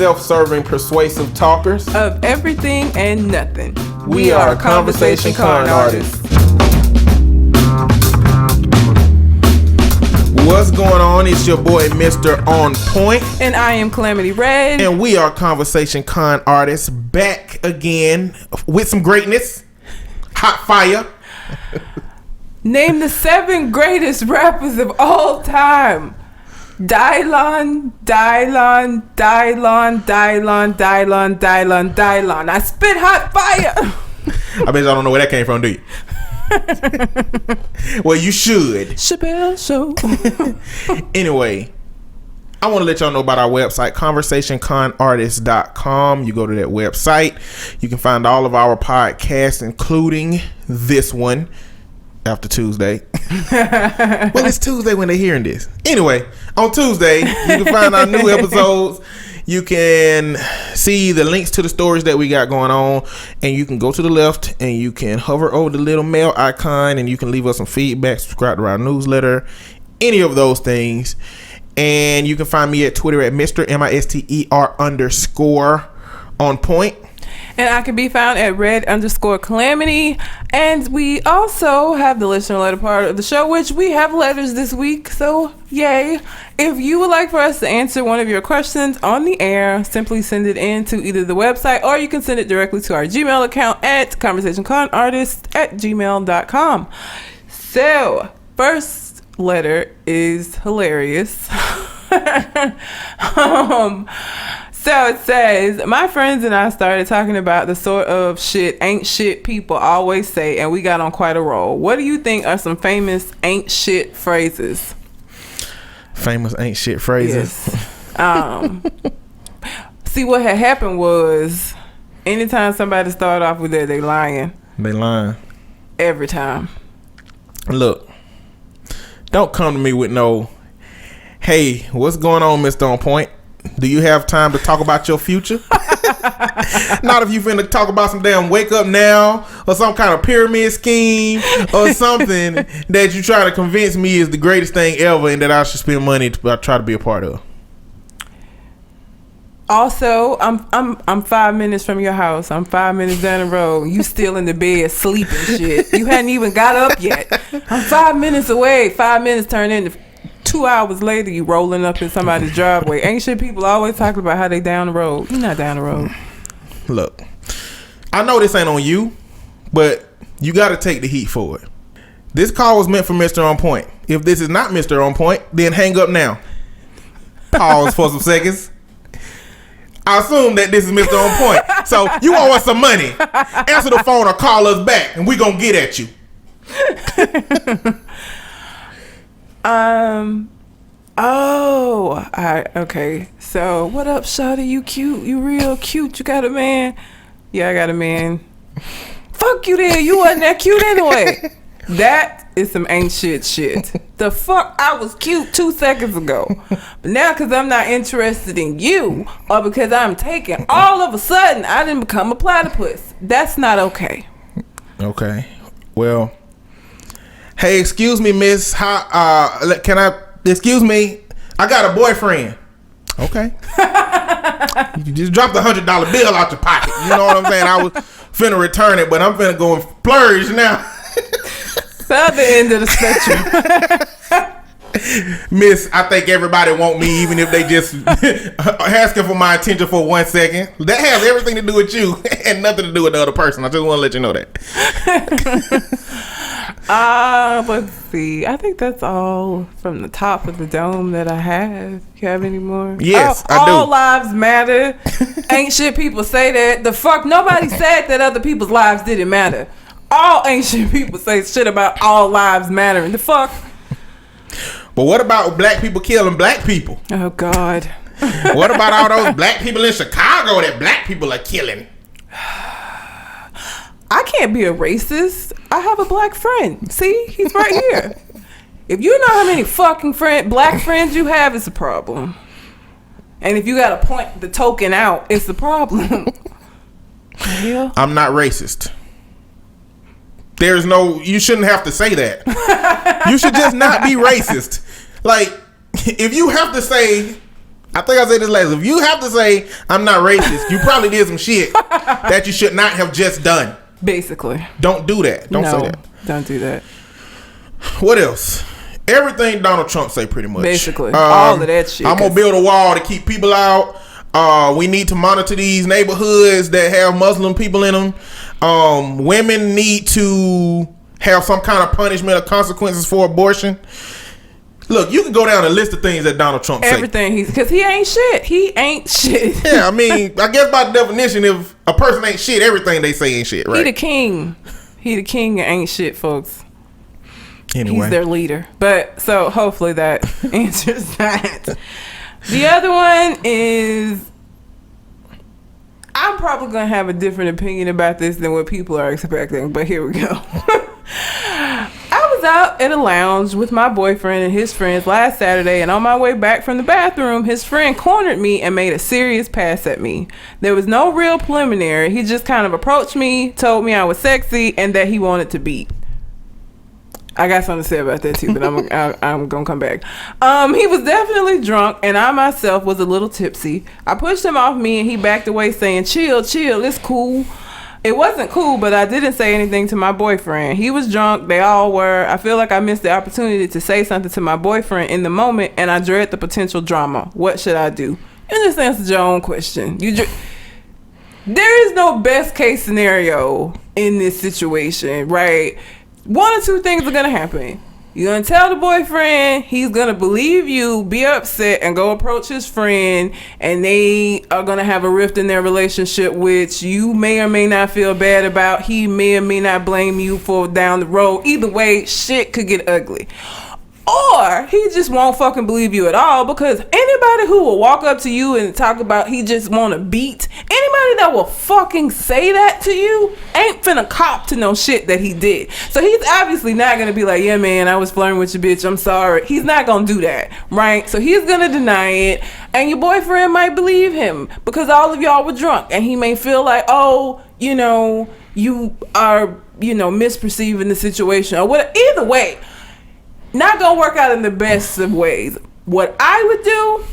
self-serving, persuasive talkers of everything and nothing. We are conversation con artists. What's going on? It's your boy, Mr. On Point. And I am Calamity Red. And we are conversation con artists, back again with some greatness. Hot fire. Name the 7 greatest rappers of all time. Dylon. I spit hot fire. I bet y'all don't know where that came from, do you? Well, you should. Chappelle Show. Anyway, I want to let y'all know about our website, conversationconartist.com. You go to that website. You can find all of our podcasts, including this one, after Tuesday. Well, it's Tuesday when they're hearing this. Anyway, on Tuesday, you can find our new episodes. You can see the links to the stories that we got going on, and you can go to the left and you can hover over the little mail icon and you can leave us some feedback, subscribe to our newsletter, any of those things. And you can find me at Twitter at Mr. Mister_ on point. And I can be found at red_calamity. And we also have the listener letter part of the show, which we have letters this week. So, yay. If you would like for us to answer one of your questions on the air, simply send it in to either the website or you can send it directly to our Gmail account at conversationconartist@gmail.com. So, first letter is hilarious. So it says, my friends and I started talking about the sort of shit ain't shit people always say, and we got on quite a roll. What do you think are some famous ain't shit phrases? Famous ain't shit phrases? Yes. See, what had happened was, anytime somebody started off with that, they lying. They lying. Every time. Look, don't come to me with no, hey, what's going on, Mr. On Point? Do you have time to talk about your future? Not if you finna talk about some damn wake up now or some kind of pyramid scheme or something that you try to convince me is the greatest thing ever and that I should spend money to try to be a part of. Also, I'm 5 minutes from your house. I'm 5 minutes down the road. You still in the bed sleeping shit. You hadn't even got up yet. I'm 5 minutes away. 5 minutes turned into 2 hours later, you rolling up in somebody's driveway. Ain't shit people always talking about how they down the road. You're not down the road. Look, I know this ain't on you, but you got to take the heat for it. This call was meant for Mr. On Point. If this is not Mr. On Point, then hang up now. Pause for some seconds. I assume that this is Mr. On Point. So you owe us some money. Answer the phone or call us back, and we gonna get at you. Okay. So, what up, shawty? You cute. You real cute. You got a man? Yeah, I got a man. Fuck you then. You wasn't that cute anyway. That is some ain't shit. The fuck? I was cute 2 seconds ago. But now, because I'm not interested in you, or because I'm taken, all of a sudden, I didn't become a platypus. That's not okay. Okay. Well, hey, excuse me, miss. Excuse me. I got a boyfriend. Okay. You just dropped $100 bill out your pocket. You know what I'm saying? I was finna return it, but I'm finna go and splurge now. The other end of the spectrum. Miss, I think everybody want me, even if they just asking for my attention for 1 second. That has everything to do with you and nothing to do with the other person. I just want to let you know that. Let's see. I think that's all from the top of the dome that I have. You have any more? Yes, I do. All lives matter. Ain't shit people say that. The fuck? Nobody said that other people's lives didn't matter. All ancient people say shit about all lives mattering. The fuck? But what about black people killing black people? Oh, God. What about all those black people in Chicago that black people are killing? I can't be a racist. I have a black friend. See? He's right here. If you know how many fucking black friends you have, it's a problem. And if you gotta point the token out, it's a problem. Yeah. I'm not racist. There's no, you shouldn't have to say that. You should just not be racist. Like, if you have to say I think I said this last. If you have to say I'm not racist, you probably did some shit that you should not have just done. Basically. Don't do that. Don't say that. Don't do that. What else? Everything Donald Trump say pretty much. Basically. All of that shit. I'm going to build a wall to keep people out. We need to monitor these neighborhoods that have Muslim people in them. Women need to have some kind of punishment or consequences for abortion. Look, you can go down a list of things that Donald Trump say. Everything because he ain't shit. He ain't shit. Yeah, I mean, I guess by definition, if a person ain't shit, everything they say ain't shit, right? He the king. He the king and ain't shit, folks. Anyway. He's their leader. But so hopefully that answers that. The other one is, I'm probably going to have a different opinion about this than what people are expecting, but here we go. I was out at a lounge with my boyfriend and his friends last Saturday, and on my way back from the bathroom, his friend cornered me and made a serious pass at me. There was no real preliminary. He just kind of approached me, told me I was sexy, and that he wanted to beat. I got something to say about that too, but I'm gonna come back. He was definitely drunk, and I myself was a little tipsy. I pushed him off me, and he backed away, saying, "Chill, it's cool." It wasn't cool, but I didn't say anything to my boyfriend. He was drunk. They all were. I feel like I missed the opportunity to say something to my boyfriend in the moment, and I dread the potential drama. What should I do? You just answered your own question. There is no best case scenario in this situation, right? One or two things are going to happen. You're going to tell the boyfriend, he's going to believe you, be upset, and go approach his friend, and they are going to have a rift in their relationship, which you may or may not feel bad about. He may or may not blame you for down the road. Either way, shit could get ugly. Or he just won't fucking believe you at all, because anybody who will walk up to you and talk about he just want to beat, anybody that will fucking say that to you ain't finna cop to no shit that he did. So he's obviously not gonna be like, yeah man, I was flirting with your bitch, I'm sorry. He's not gonna do that, right? So he's gonna deny it, and your boyfriend might believe him because all of y'all were drunk, and he may feel like, oh, you know, you are, you know, misperceiving the situation or whatever. Either way, not gonna work out in the best of ways. What I would do,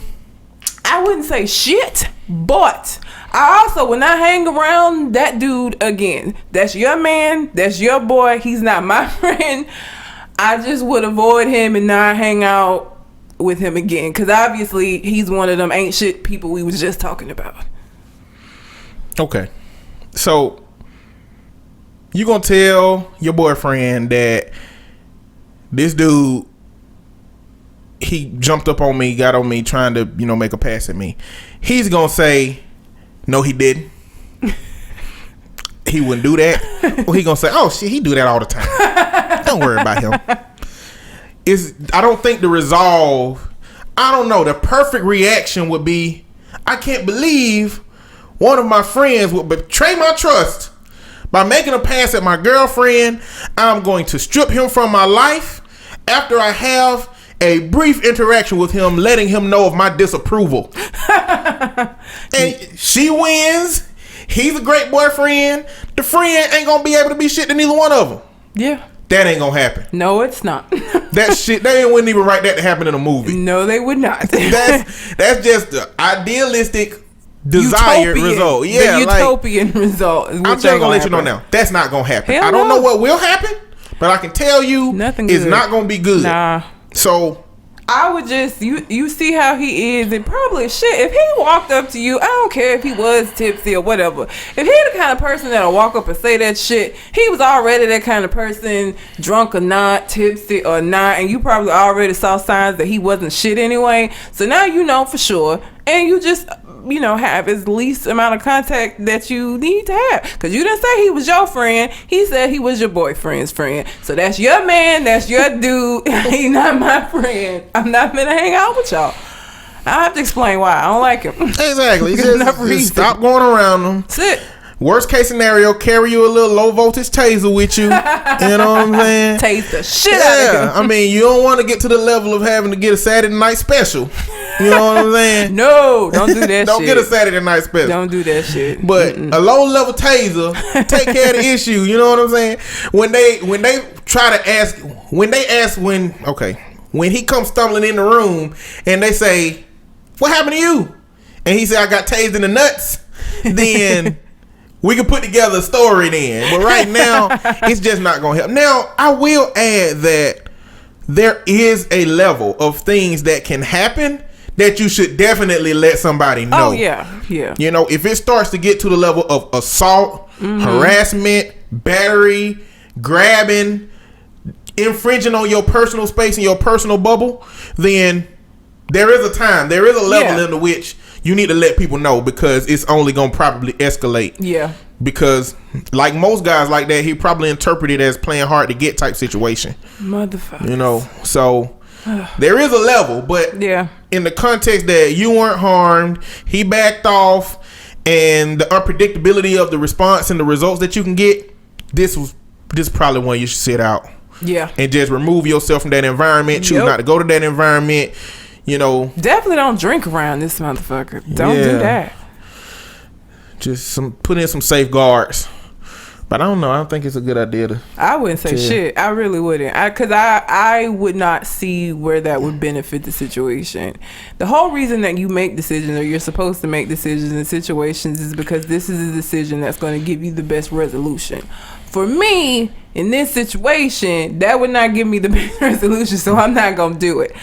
I wouldn't say shit, but I also would not hang around that dude again. That's your man, that's your boy, he's not my friend. I just would avoid him and not hang out with him again, because obviously he's one of them ain't shit people we was just talking about. Okay, so you gonna tell your boyfriend that this dude, he jumped up on me, got on me, trying to, you know, make a pass at me. He's gonna say, no, he didn't. He wouldn't do that. Or he gonna say, oh shit, he do that all the time. Don't worry about him. I don't think the resolve, I don't know, the perfect reaction would be, I can't believe one of my friends would betray my trust by making a pass at my girlfriend. I'm going to strip him from my life after I have a brief interaction with him, letting him know of my disapproval. And she wins. He's a great boyfriend. The friend ain't gonna be able to be shit to neither one of them. Yeah. That ain't gonna happen. No, it's not. That shit, they wouldn't even write that to happen in a movie. No, they would not. That's just the idealistic desired result. Yeah, the utopian result. I'm just gonna let you know now. That's not gonna happen. Hell I don't no. know what will happen, but I can tell you nothing it's good. not gonna be good. Nah. So I would just, you see how he is, and probably shit, if he walked up to you, I don't care if he was tipsy or whatever, if he the kind of person that'll walk up and say that shit, he was already that kind of person, drunk or not, tipsy or not, and you probably already saw signs that he wasn't shit anyway, so now you know for sure, and you just, you know, have as least amount of contact that you need to have, because you didn't say he was your friend, he said he was your boyfriend's friend, so that's your man, that's your dude. He's not my friend. I'm not gonna hang out with y'all. I have to explain why I don't like him. Exactly. Just stop going around them. That's it. Worst case scenario, carry you a little low voltage taser with you. You know what I'm saying? Tase the shit out of him. I mean, you don't want to get to the level of having to get a Saturday night special. You know what I'm saying? No, don't do that don't shit. Get a Saturday night special. Don't do that shit. But a low level taser take care of the issue. You know what I'm saying? When they try to ask, when he comes stumbling in the room and they say, what happened to you? And he said, I got tased in the nuts. Then we can put together a story then. But right now, it's just not going to help. Now, I will add that there is a level of things that can happen that you should definitely let somebody know. Oh, yeah. You know, if it starts to get to the level of assault, harassment, battery, grabbing, infringing on your personal space and your personal bubble, then there is a level into which you need to let people know, because it's only going to probably escalate. Yeah. Because like most guys like that, he probably interpreted it as playing hard to get type situation. Motherfucker. You know, so there is a level, but in the context that you weren't harmed, he backed off, and the unpredictability of the response and the results that you can get, this is probably one you should sit out. Yeah. And just remove yourself from that environment. Choose not to go to that environment. You know, definitely don't drink around this motherfucker. Don't do that. Just put in some safeguards. But I don't know. I don't think it's a good idea I wouldn't say shit. I really wouldn't. Because I would not see where that would benefit the situation. The whole reason that you make decisions, or you're supposed to make decisions in situations, is because this is a decision that's going to give you the best resolution. For me, in this situation, that would not give me the best resolution, so I'm not going to do it.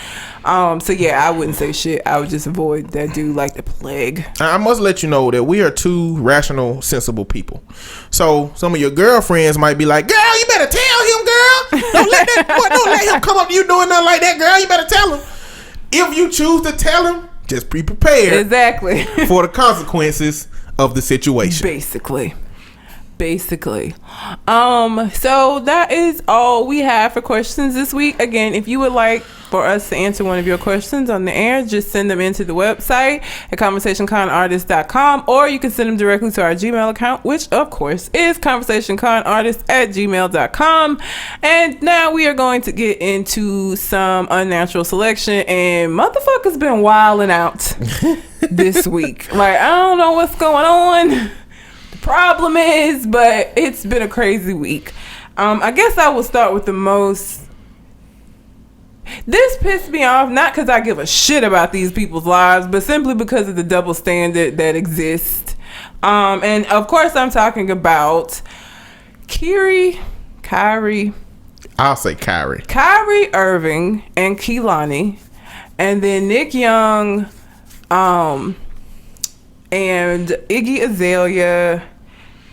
So yeah, I wouldn't say shit. I would just avoid that dude like the plague. I must let you know that we are two rational, sensible people. So some of your girlfriends might be like, "Girl, you better tell him, girl. Don't let him come up to you doing nothing like that, girl. You better tell him." If you choose to tell him, just be prepared exactly for the consequences of the situation. Basically. So that is all we have for questions this week. Again, if you would like for us to answer one of your questions on the air, just send them into the website at conversationconartist.com, or you can send them directly to our Gmail account, which of course is conversationconartist@gmail.com. And now we are going to get into some unnatural selection, and motherfuckers been wilding out this week. Like, I don't know what's going on. Problem is, but it's been a crazy week. I guess I will start with the most. This pissed me off, not because I give a shit about these people's lives, but simply because of the double standard that exists. And of course, I'm talking about Kyrie. I'll say Kyrie. Kyrie Irving and Kehlani, and then Nick Young, and Iggy Azalea,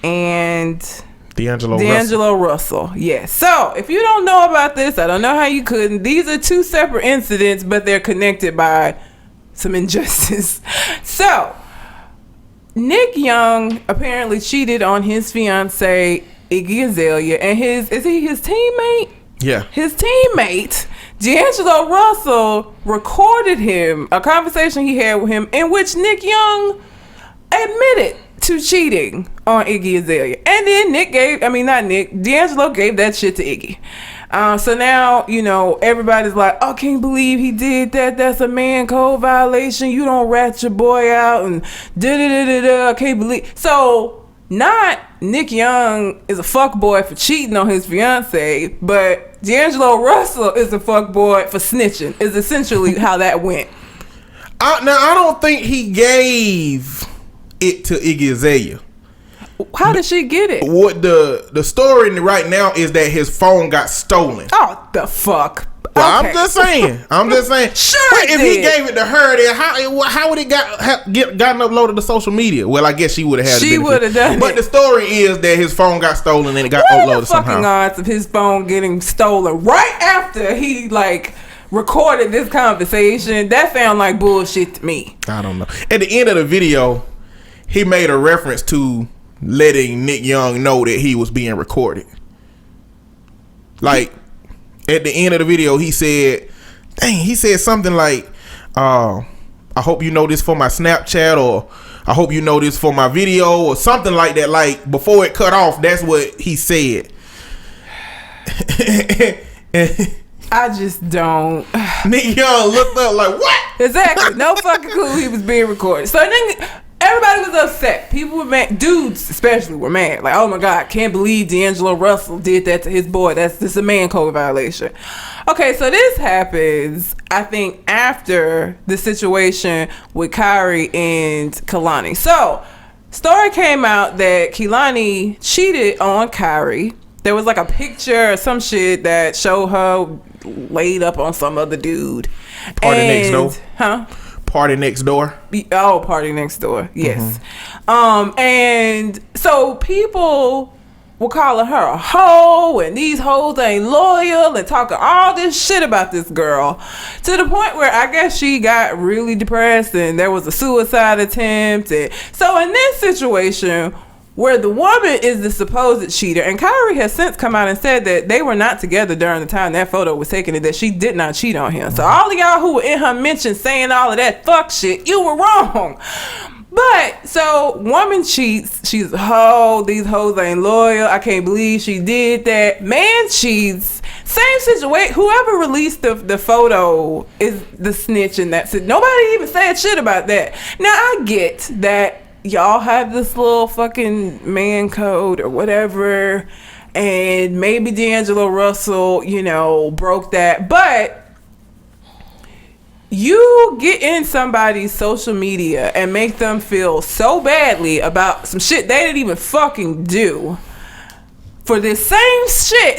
and D'Angelo Russell. Yes. So if you don't know about this, I don't know how you couldn't. These are two separate incidents, but they're connected by some injustice. So Nick Young apparently cheated on his fiance Iggy Azalea, and his teammate? Yeah. His teammate D'Angelo Russell recorded a conversation he had with him in which Nick Young admitted to cheating on Iggy Azalea. And then D'Angelo gave that shit to Iggy. So now, everybody's like, oh, can't believe he did that. That's a man code violation. You don't rat your boy out and I can't believe. So not Nick Young is a fuckboy for cheating on his fiance, but D'Angelo Russell is a fuckboy for snitching, is essentially how that went. Now, I don't think he gave it to Iggy Azalea. How did she get it? What the story right now is that his phone got stolen. Oh, the fuck. Well, okay. I'm just saying. Sure. If he gave it to her, then how would it gotten uploaded to social media? Well, I guess she would have had. She would have done it. But the story is that his phone got stolen and it got uploaded somehow. What are the fucking odds of his phone getting stolen right after he recorded this conversation? That sound like bullshit to me. I don't know. At the end of the video, he made a reference to letting Nick Young know that he was being recorded. Like, at the end of the video, he said something like, I hope you know this for my Snapchat, or I hope you know this for my video, or something like that. Like, before it cut off, that's what he said. I just don't. Nick Young looked up like, what? Exactly. No fucking clue he was being recorded. So then everybody was upset. People were mad. Dudes especially were mad. Like, oh my God, can't believe D'Angelo Russell did that to his boy. This is a man code violation. Okay, so this happens, I think, after the situation with Kyrie and Kehlani. So, story came out that Kehlani cheated on Kyrie. There was like a picture or some shit that showed her laid up on some other dude. Party next door? Huh? Party next door? Oh, party next door. Yes. And so people were calling her a hoe, and these hoes ain't loyal, and talking all this shit about this girl, to the point where I guess she got really depressed and there was a suicide attempt. And so in this situation where the woman is the supposed cheater, and Kyrie has since come out and said that they were not together during the time that photo was taken and that she did not cheat on him. So all of y'all who were in her mention saying all of that fuck shit, you were wrong. But, so, woman cheats. She's a hoe. These hoes ain't loyal. I can't believe she did that. Man cheats. Same situation. Whoever released the photo is the snitch in that. Nobody even said shit about that. Now, I get that y'all have this little fucking man code or whatever, and maybe D'Angelo Russell, you know, broke that. But you get in somebody's social media and make them feel so badly about some shit they didn't even fucking do for this same shit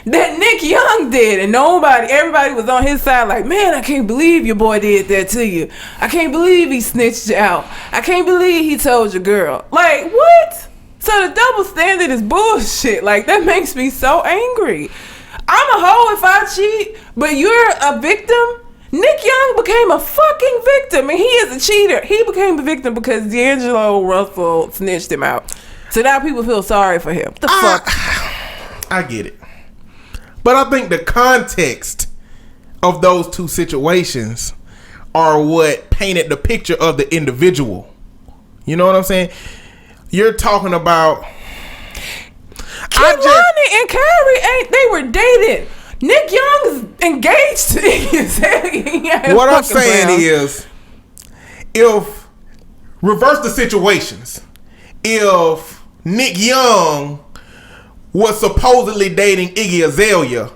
that Nick Young did, and everybody was on his side like, man, I can't believe your boy did that to you. I can't believe he snitched you out. I can't believe he told your girl. Like, what? So the double standard is bullshit. Like, that makes me so angry. I'm a hoe if I cheat, but you're a victim? Nick Young became a fucking victim, and he is a cheater. He became a victim because D'Angelo Russell snitched him out. So now people feel sorry for him. What the fuck? I get it. But I think the context of those two situations are what painted the picture of the individual. You know what I'm saying? You're talking about Kehlani and Kyrie they were dating. Nick Young is engaged to Iggy. What I'm saying is, if reverse the situations, if Nick Young was supposedly dating Iggy Azalea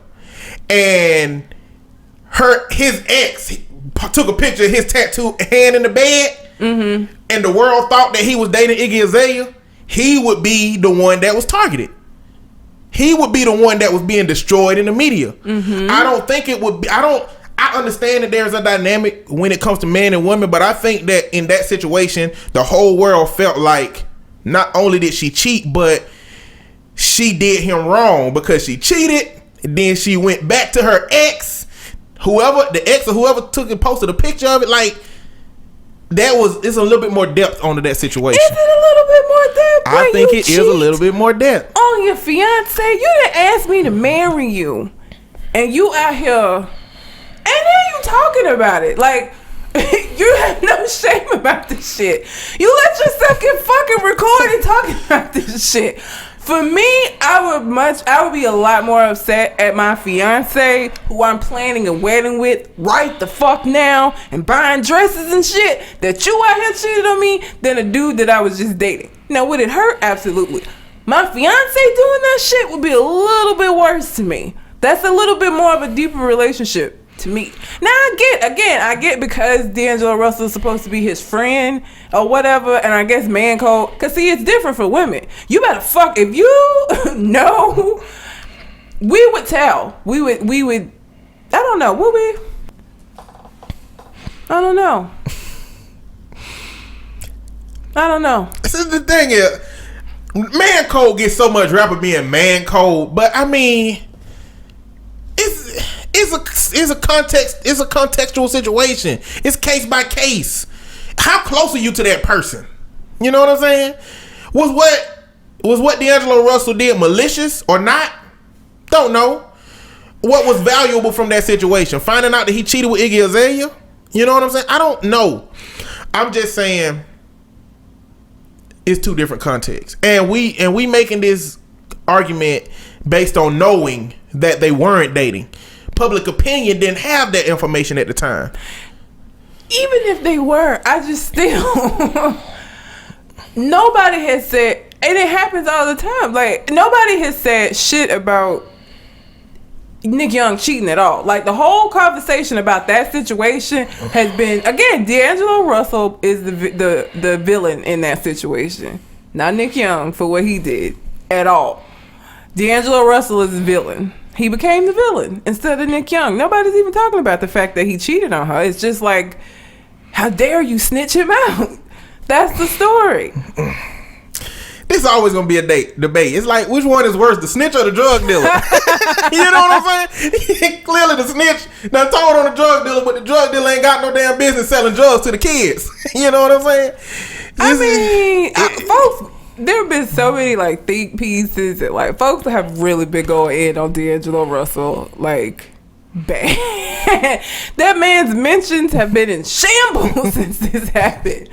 and his ex took a picture of his tattooed hand in the bed, and the world thought that he was dating Iggy Azalea, he would be the one that was targeted. He would be the one that was being destroyed in the media. I don't think it would be. I understand that there's a dynamic when it comes to men and women, but I think that in that situation, the whole world felt like not only did she cheat, but she did him wrong because she cheated, and then she went back to her ex, the ex or whoever took and posted a picture of it. Like, it's a little bit more depth onto that situation. Is it a little bit more depth? I think it is a little bit more depth. On your fiance, you didn't ask me to marry you, and you out here, and then you talking about it like you have no shame about this shit. You let yourself get fucking recorded talking about this shit. For me, I would be a lot more upset at my fiance, who I'm planning a wedding with right the fuck now and buying dresses and shit, that you out here cheated on me, than a dude that I was just dating. Now, would it hurt? Absolutely. My fiance doing that shit would be a little bit worse to me. That's a little bit more of a deeper relationship to me. Now, I get because D'Angelo Russell is supposed to be his friend or whatever, and I guess man code, because see, it's different for women. You better fuck, if you know, we would tell. We would, I don't know, would we? I don't know. This is the thing is, man code gets so much rap of being man code, but I mean, it's a contextual situation. It's case by case. How close are you to that person? You know what I'm saying? Was what D'Angelo Russell did malicious or not? Don't know. What was valuable from that situation? Finding out that he cheated with Iggy Azalea? You know what I'm saying? I don't know. I'm just saying it's two different contexts. And we making this argument based on knowing that they weren't dating. Public opinion didn't have that information at the time. Even if they were, I just still nobody has said, and it happens all the time. Like, nobody has said shit about Nick Young cheating at all. Like, the whole conversation about that situation has been, again, D'Angelo Russell is the villain in that situation, not Nick Young for what he did at all. D'Angelo Russell is the villain. He became the villain instead of Nick Young. Nobody's even talking about the fact that he cheated on her. It's just like, how dare you snitch him out? That's the story. This is always gonna be a debate. It's like, which one is worse, the snitch or the drug dealer? You know what I'm saying? Clearly the snitch done told on the drug dealer, but the drug dealer ain't got no damn business selling drugs to the kids. You know what I'm saying? Folks, there have been so many like think pieces and like folks that have really been going in on D'Angelo Russell, like bad. That man's mentions have been in shambles since this happened.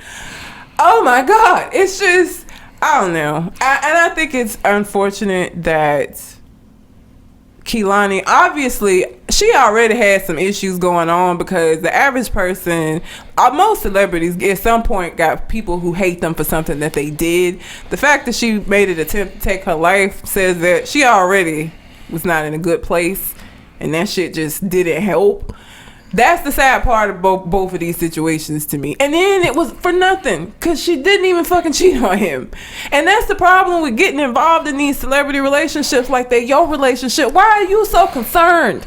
Oh my God. It's just, I don't know. And I think it's unfortunate that Kehlani, obviously, she already had some issues going on because the average person, most celebrities at some point got people who hate them for something that they did. The fact that she made an attempt to take her life says that she already was not in a good place, and that shit just didn't help. That's the sad part of both of these situations to me. And then it was for nothing because she didn't even fucking cheat on him. And that's the problem with getting involved in these celebrity relationships like they're your relationship. Why are you so concerned?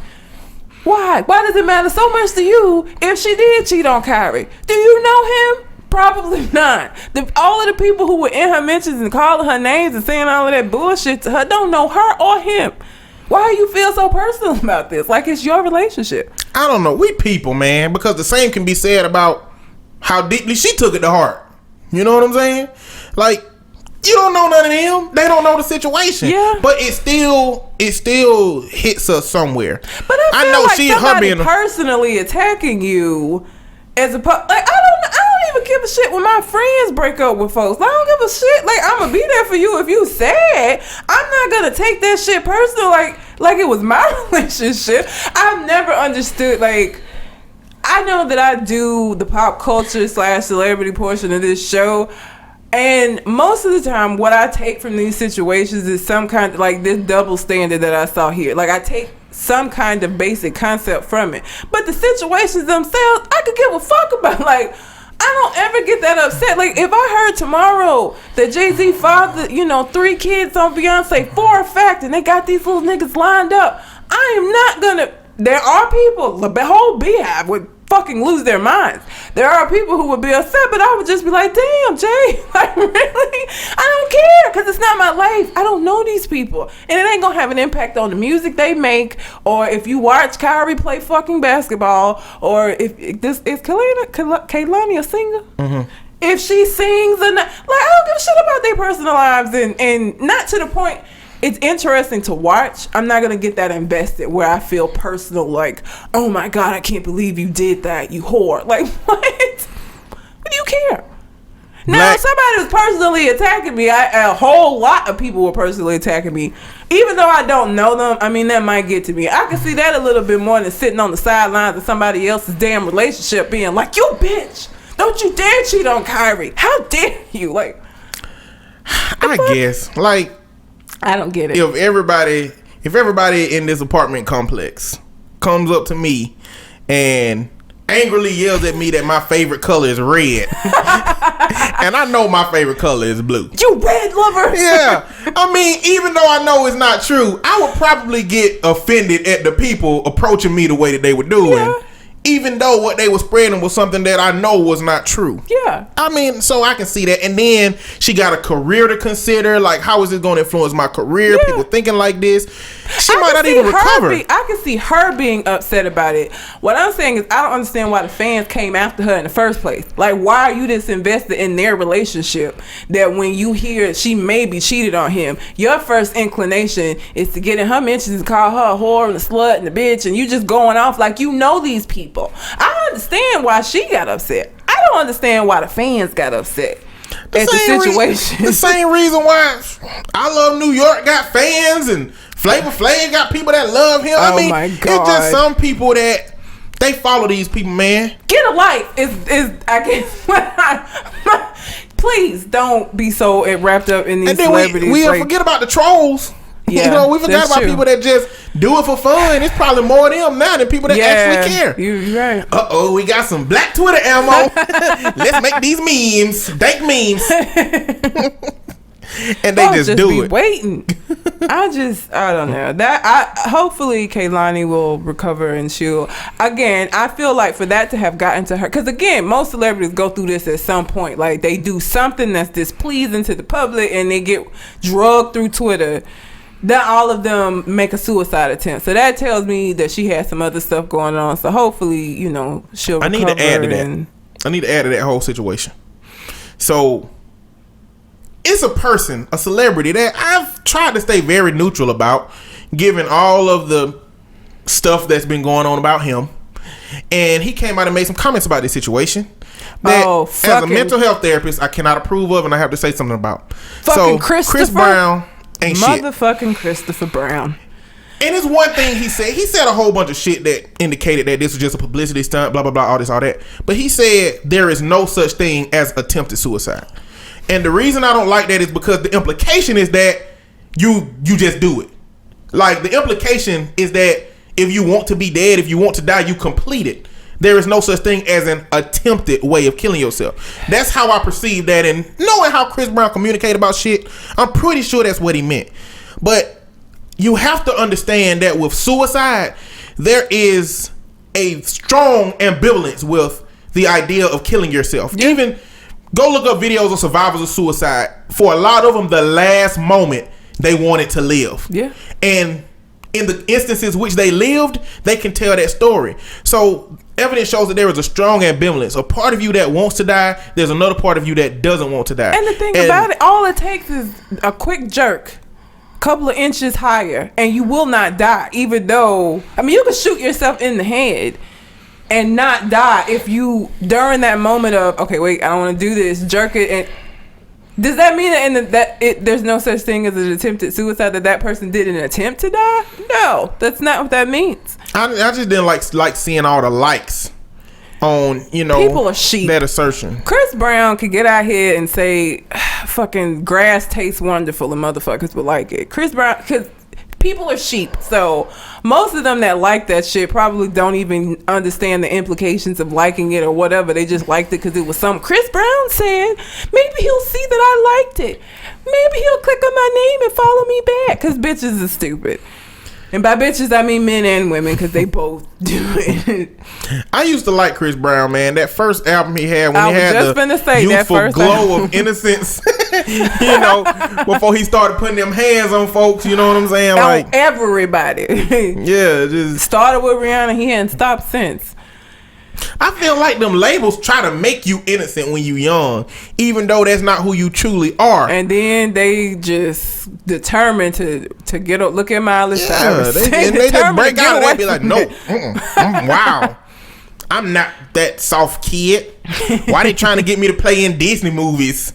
Why? Why does it matter so much to you if she did cheat on Kyrie? Do you know him? Probably not. All of the people who were in her mentions and calling her names and saying all of that bullshit to her don't know her or him. Why do you feel so personal about this? Like it's your relationship. I don't know. We people, man, because the same can be said about how deeply she took it to heart. You know what I'm saying? Like, you don't know none of them. They don't know the situation. Yeah. But it still hits us somewhere. But I feel like somebody personally attacking you as a like I don't even give a shit when my friends break up with folks. I don't give a shit. Like, I'm gonna be there for you if you sad. I'm not gonna take that shit personal like it was my relationship. I've never understood, like, I know that I do the pop culture / celebrity portion of this show, and most of the time what I take from these situations is some kind of like this double standard that I saw here. Like, I take some kind of basic concept from it, but the situations themselves I could give a fuck about. Like, I don't ever get that upset. Like, if I heard tomorrow that Jay-Z fathered 3 kids on Beyonce for a fact and they got these little niggas lined up, I am not gonna. There are people, the whole beehive would fucking lose their minds. There are people who would be upset, but I would just be like, damn, Jay, like, really? I don't care, because it's not my life. I don't know these people. And it ain't gonna have an impact on the music they make, or if you watch Kyrie play fucking basketball, or if this is Kehlani a singer? Mm-hmm. If she sings or not. Like, I don't give a shit about their personal lives, and not to the point. It's interesting to watch. I'm not gonna get that invested where I feel personal, like, oh my God, I can't believe you did that, you whore. Like, what? What do you care? Now, if somebody was personally attacking me, a whole lot of people were personally attacking me. Even though I don't know them, I mean, that might get to me. I can see that a little bit more than sitting on the sidelines of somebody else's damn relationship being like, you bitch, don't you dare cheat on Kyrie. How dare you? Like, I guess, like, I don't get it. If everybody in this apartment complex comes up to me and angrily yells at me that my favorite color is red, and I know my favorite color is blue. You red lover. Yeah. I mean, even though I know it's not true, I would probably get offended at the people approaching me the way that they were doing. Yeah. Even though what they were spreading was something that I know was not true. Yeah. I mean, so I can see that. And then she got a career to consider. Like, how is this going to influence my career? Yeah. People thinking like this. She might not even recover. I can see her being upset about it. What I'm saying is, I don't understand why the fans came after her in the first place. Like, why are you this invested in their relationship that when you hear she maybe cheated on him, your first inclination is to get in her mentions and call her a whore and a slut and a bitch, and you just going off like you know these people. I understand why she got upset. I don't understand why the fans got upset at the situation. The same reason why I Love New York got fans and Flavor Flav got people that love him. I mean, my God. It's just some people that they follow these people, man. Get a life is I guess. please don't be so wrapped up in these and then celebrities. we forget about the trolls. Yeah, we forgot about people that just do it for fun. It's probably more of them now than people that actually care. You're right. We got some black Twitter ammo. Let's make these memes, dank memes. And they just do it. Waiting. I don't know. Hopefully Kehlani will recover and she'll, again, I feel like for that to have gotten to her, because again, most celebrities go through this at some point. Like they do something that's displeasing to the public and they get drugged through Twitter. Then all of them make a suicide attempt. So that tells me that she has some other stuff going on. So hopefully, she'll recover. I need to add to that. I need to add to that whole situation. So it's a celebrity that I've tried to stay very neutral about, given all of the stuff that's been going on about him. And he came out and made some comments about this situation that, as a mental health therapist, I cannot approve of, and I have to say something about. Fucking Chris Brown ain't shit. Motherfucking Christopher Brown. And it's one thing he said. He said a whole bunch of shit that indicated that this was just a publicity stunt, blah, blah, blah, all this, all that. But he said there is no such thing as attempted suicide. And the reason I don't like that is because the implication is that you just do it. Like, the implication is that if you want to be dead, if you want to die, you complete it. There is no such thing as an attempted way of killing yourself. That's how I perceive that. And knowing how Chris Brown communicated about shit, I'm pretty sure that's what he meant. But you have to understand that with suicide, there is a strong ambivalence with the idea of killing yourself. Yeah. Even go look up videos of survivors of suicide. For a lot of them, the last moment they wanted to live. Yeah. And in the instances which they lived, they can tell that story. So evidence shows that there is a strong ambivalence. A part of you that wants to die, there's another part of you that doesn't want to die. And the thing about it, all it takes is a quick jerk, couple of inches higher, and you will not die. Even though, you can shoot yourself in the head and not die if you, during that moment of, okay, wait, I don't want to do this, jerk it. And does that mean that there's no such thing as an attempted suicide, that person didn't attempt to die? No, that's not what that means. I just didn't like seeing all the likes on, people are sheep. That assertion. Chris Brown could get out here and say, fucking grass tastes wonderful and motherfuckers would like it. Chris Brown, because people are sheep. So most of them that like that shit probably don't even understand the implications of liking it or whatever. They just liked it because it was something Chris Brown said. Maybe he'll see that I liked it. Maybe he'll click on my name and follow me back, because bitches are stupid. And by bitches, I mean men and women, because they both do it. I used to like Chris Brown, man. That first album he had, when he had the youthful glow of innocence, before he started putting them hands on folks, you know what I'm saying? Like everybody. Yeah, just started with Rihanna. He hadn't stopped since. I feel like them labels try to make you innocent when you young, even though that's not who you truly are. And then they just determined to get up. Look at Miley Cyrus. They just break out and they be like, no, wow, I'm not that soft kid. Why they trying to get me to play in Disney movies?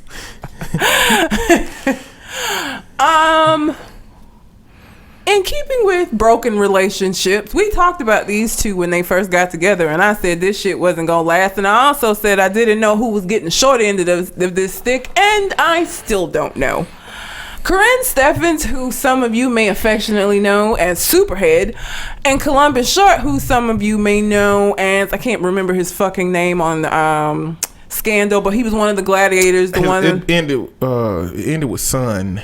In keeping with broken relationships, we talked about these two when they first got together, and I said this shit wasn't gonna last, and I also said I didn't know who was getting the short end of this stick, and I still don't know. Corinne Steffens, who some of you may affectionately know as Superhead, and Columbus Short, who some of you may know as, I can't remember his fucking name on Scandal, but he was one of the gladiators. It ended with Son.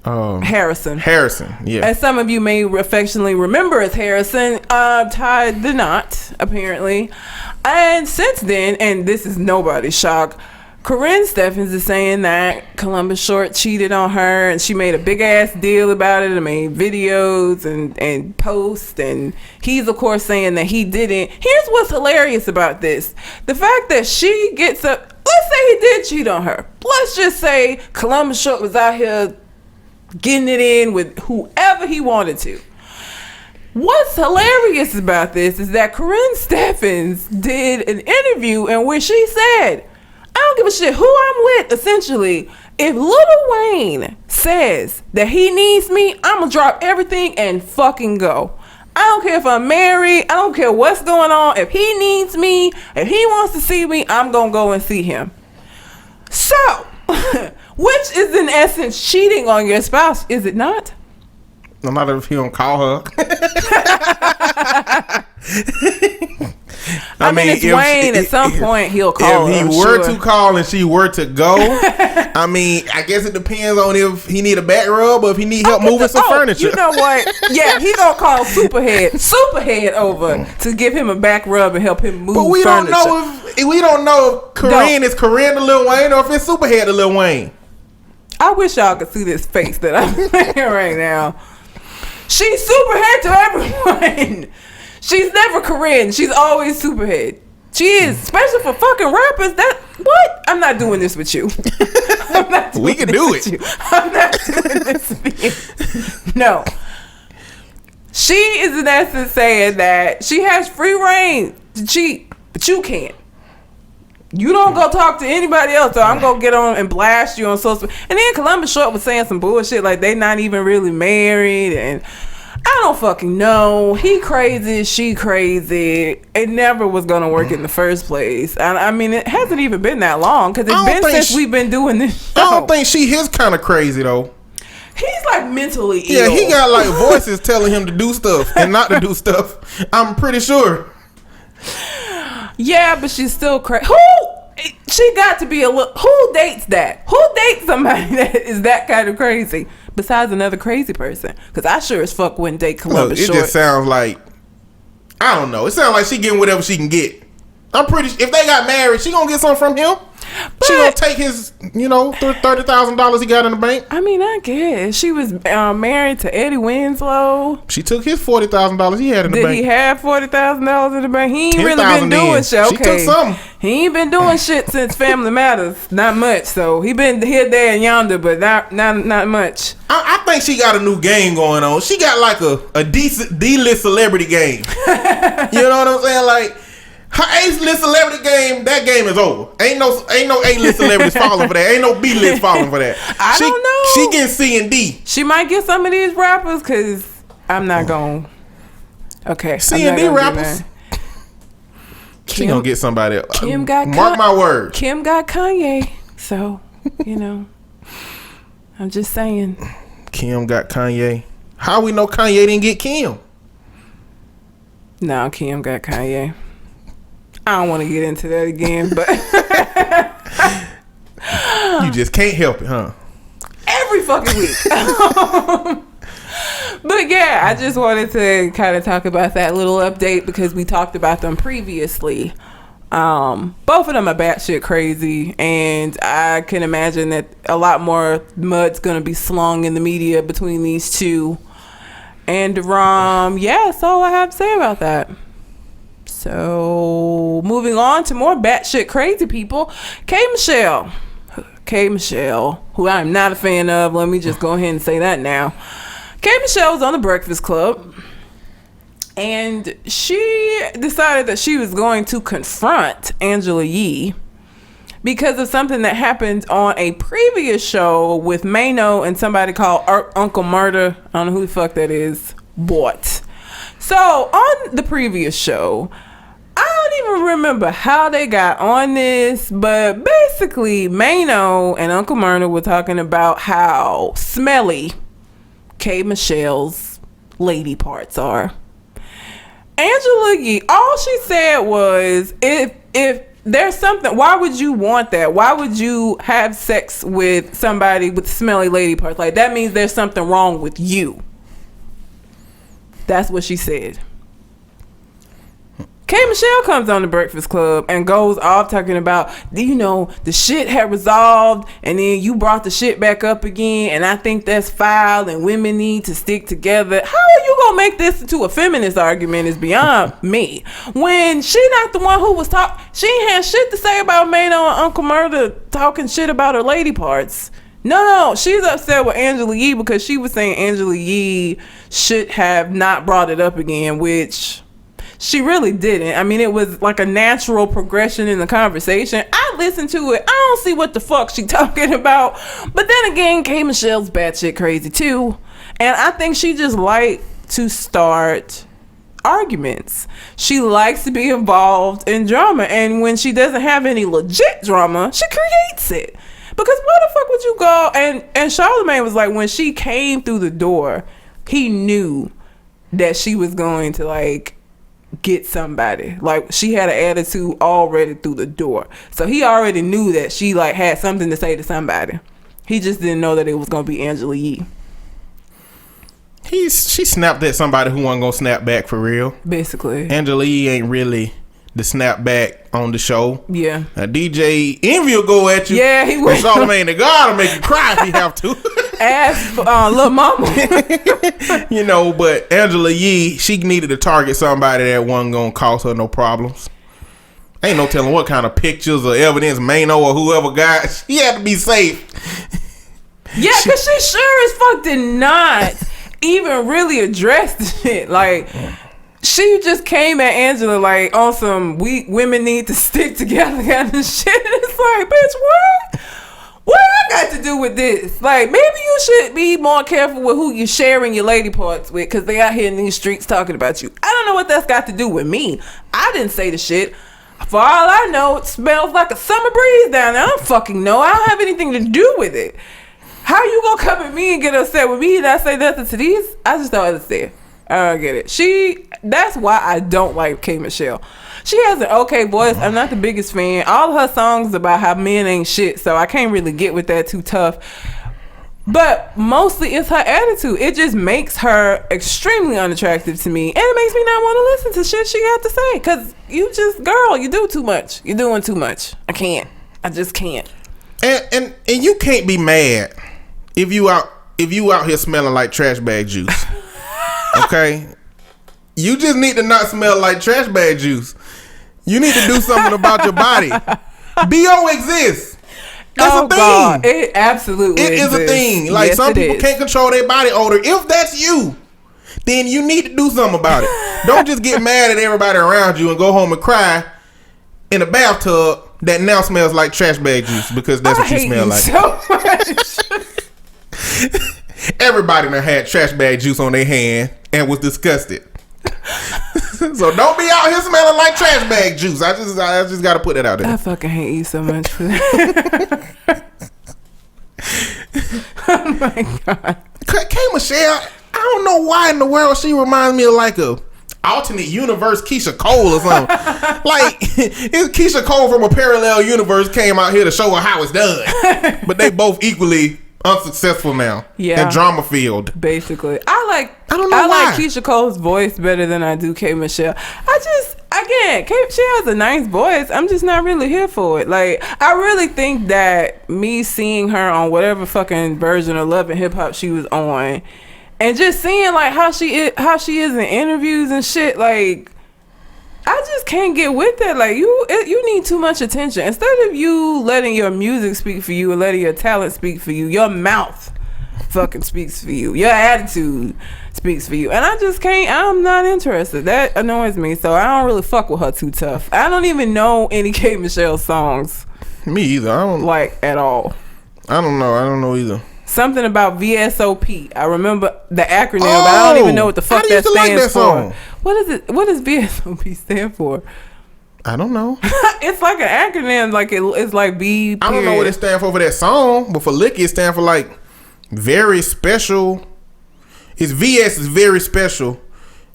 Harrison, yeah. As some of you may affectionately remember as Harrison, tied the knot, apparently. And since then, and this is nobody's shock, Corinne Steffens is saying that Columbus Short cheated on her, and she made a big ass deal about it and made videos and posts, and he's of course saying that he didn't. Here's what's hilarious about this: the fact that she gets up, let's say he did cheat on her, let's just say Columbus Short was out here getting it in with whoever he wanted to. What's hilarious about this is that Corinne Steffens did an interview in which she said, I don't give a shit who I'm with, essentially. If Lil Wayne says that he needs me, I'm gonna drop everything and fucking go. I don't care if I'm married, I don't care what's going on. If he needs me, if he wants to see me, I'm gonna go and see him. So, which is in essence cheating on your spouse, is it not? No matter if he don't call her. I mean, it's Wayne. At some point, he'll call her. If he were to call and she were to go, I mean, I guess it depends on if he need a back rub or if he need help moving some furniture. You know what? Yeah, he gonna call Superhead over to give him a back rub and help him move furniture. But we don't know if Corinne is Corinne to Lil Wayne or if it's Superhead to Lil Wayne. I wish y'all could see this face that I'm making right now. She's Superhead to everyone. She's never Corinne. She's always Superhead. She is, especially for fucking rappers. What? I'm not doing this with you. We can do it. I'm not doing this with you. No. She is in essence saying that she has free reign to cheat, but you can't. You don't go talk to anybody else, so I'm gonna get on and blast you on social. And then Columbus Short was saying some bullshit like they not even really married, and I don't fucking know. He crazy, she crazy. It never was gonna work in the first place. I mean, it hasn't even been that long because it's been since we've been doing this show. I don't think she is kind of crazy though. He's like mentally ill. Yeah, he got like voices telling him to do stuff and not to do stuff. I'm pretty sure. Yeah, but she's still crazy. She got to be a little. Who dates that? Who dates somebody that is that kind of crazy? Besides another crazy person, because I sure as fuck wouldn't date Columbus Short. It just sounds like, I don't know. It sounds like she getting whatever she can get. I'm pretty. If they got married, she gonna get something from him. But she gonna take his, $30,000 he got in the bank. I mean, I guess she was married to Eddie Winslow. She took his $40,000 he had in the bank. Did he have $40,000 in the bank? He ain't really been doing shit. Okay, she took something. He ain't been doing shit since Family Matters. Not much. So he been here, there, and yonder, but not much. I think she got a new game going on. She got like a decent D-list celebrity game. You know what I'm saying? Like, her A-list celebrity game, that game is over. Ain't no A-list celebrities falling for that. Ain't no B-list falling for that. I don't know. She getting C and D. She might get some of these rappers because I'm not going. Okay. C and D rappers. She gonna get somebody else. Kim got Mark my words. Kim got Kanye. So, I'm just saying. Kim got Kanye. How we know Kanye didn't get Kim? No, Kim got Kanye. I don't want to get into that again, but you just can't help it, huh? Every fucking week. But yeah, I just wanted to kind of talk about that little update because we talked about them previously. Both of them are batshit crazy, and I can imagine that a lot more mud's gonna be slung in the media between these two. And yeah, that's all I have to say about that. So, moving on to more batshit crazy people. K. Michelle, who I'm not a fan of. Let me just go ahead and say that now. K. Michelle was on The Breakfast Club, and she decided that she was going to confront Angela Yee because of something that happened on a previous show with Mano and somebody called Uncle Murder. I don't know who the fuck that is. Bought. So, on the previous show, I don't even remember how they got on this, but basically Mano and Uncle Murder were talking about how smelly K. Michelle's lady parts are. Angela Yee, all she said was, if there's something, why would you want that? Why would you have sex with somebody with smelly lady parts? Like, that means there's something wrong with you. That's what she said. K. Michelle comes on The Breakfast Club and goes off talking about, the shit had resolved and then you brought the shit back up again, and I think that's foul and women need to stick together. How are you gonna make this into a feminist argument is beyond me. When she not the one who was she ain't had shit to say about Mano and Uncle Murder talking shit about her lady parts. No, she's upset with Angela Yee because she was saying Angela Yee should have not brought it up again, which she really didn't. I mean, it was like a natural progression in the conversation. I listened to it. I don't see what the fuck she talking about. But then again, K. Michelle's batshit crazy too. And I think she just like to start arguments. She likes to be involved in drama. And when she doesn't have any legit drama, she creates it. Because why the fuck would you go? And Charlamagne was like, when she came through the door, he knew that she was going to like get somebody. Like she had an attitude already through the door, so he already knew that she like had something to say to somebody. He just didn't know that it was gonna be Angela Yee. She snapped at somebody who wasn't gonna snap back for real. Basically, Angela Yee ain't really the snap back on the show. Yeah. DJ Envy will go at you. Yeah, he will. Charlamagne the God will make you cry if he have to. Ask Lil Mama. You know, but Angela Yee, she needed to target somebody that wasn't gonna cause her no problems. Ain't no telling what kind of pictures or evidence Mano or whoever got. She had to be safe. Yeah, because she sure as fuck did not even really address the shit. Like, she just came at Angela like on some women need to stick together kind of shit. It's like, bitch, what? What I got to do with this? Like, maybe you should be more careful with who you're sharing your lady parts with, because they out here in these streets talking about you. I don't know what that's got to do with me. I didn't say the shit. For all I know, it smells like a summer breeze down there. I don't fucking know. I don't have anything to do with it. How you gonna come at me and get upset with me and I say nothing to these? I just don't understand. I don't get it. That's why I don't like K. Michelle. She has an okay voice. I'm not the biggest fan. All of her songs about how men ain't shit, so I can't really get with that too tough. But mostly it's her attitude. It just makes her extremely unattractive to me. And it makes me not want to listen to shit she got to say. Because you do too much. You're doing too much. I can't. I just can't. And you can't be mad if you out here smelling like trash bag juice. Okay? You just need to not smell like trash bag juice. You need to do something about your body. BO exists. That's a thing. God. It absolutely is a thing. Like, yes, some people can't control their body odor. If that's you, then you need to do something about it. Don't just get mad at everybody around you and go home and cry in a bathtub that now smells like trash bag juice, because that's what you smell like. So much. Everybody done had trash bag juice on their hand and was disgusted. So don't be out here smelling like trash bag juice. I just gotta put that out there. I fucking hate you so much for that. Oh my God. K. Michelle, I don't know why in the world she reminds me of like a alternate universe Keisha Cole or something. Like, it's Keisha Cole from a parallel universe came out here to show her how it's done. But they both equally unsuccessful now. Yeah. And drama filled. Basically. I like Keisha Cole's voice better than I do K. Michelle. She has a nice voice. I'm just not really here for it. Like, I really think that me seeing her on whatever fucking version of Love and Hip Hop she was on, and just seeing like how she is in interviews and shit, like, I just can't get with that. Like, you need too much attention. Instead of you letting your music speak for you and letting your talent speak for you, your mouth fucking speaks for you. Your attitude speaks for you. And I just can't. I'm not interested. That annoys me. So I don't really fuck with her too tough. I don't even know any K. Michelle songs. Me either. I don't like at all. I don't know either. Something about VSOP. I remember the acronym, but I don't even know what the fuck that stands for. What is it? What does VSOP stand for? I don't know. It's like an acronym. Like it's like B. I don't know what it stands for that song, but for Licky it stands for like very special. It's VS is very special.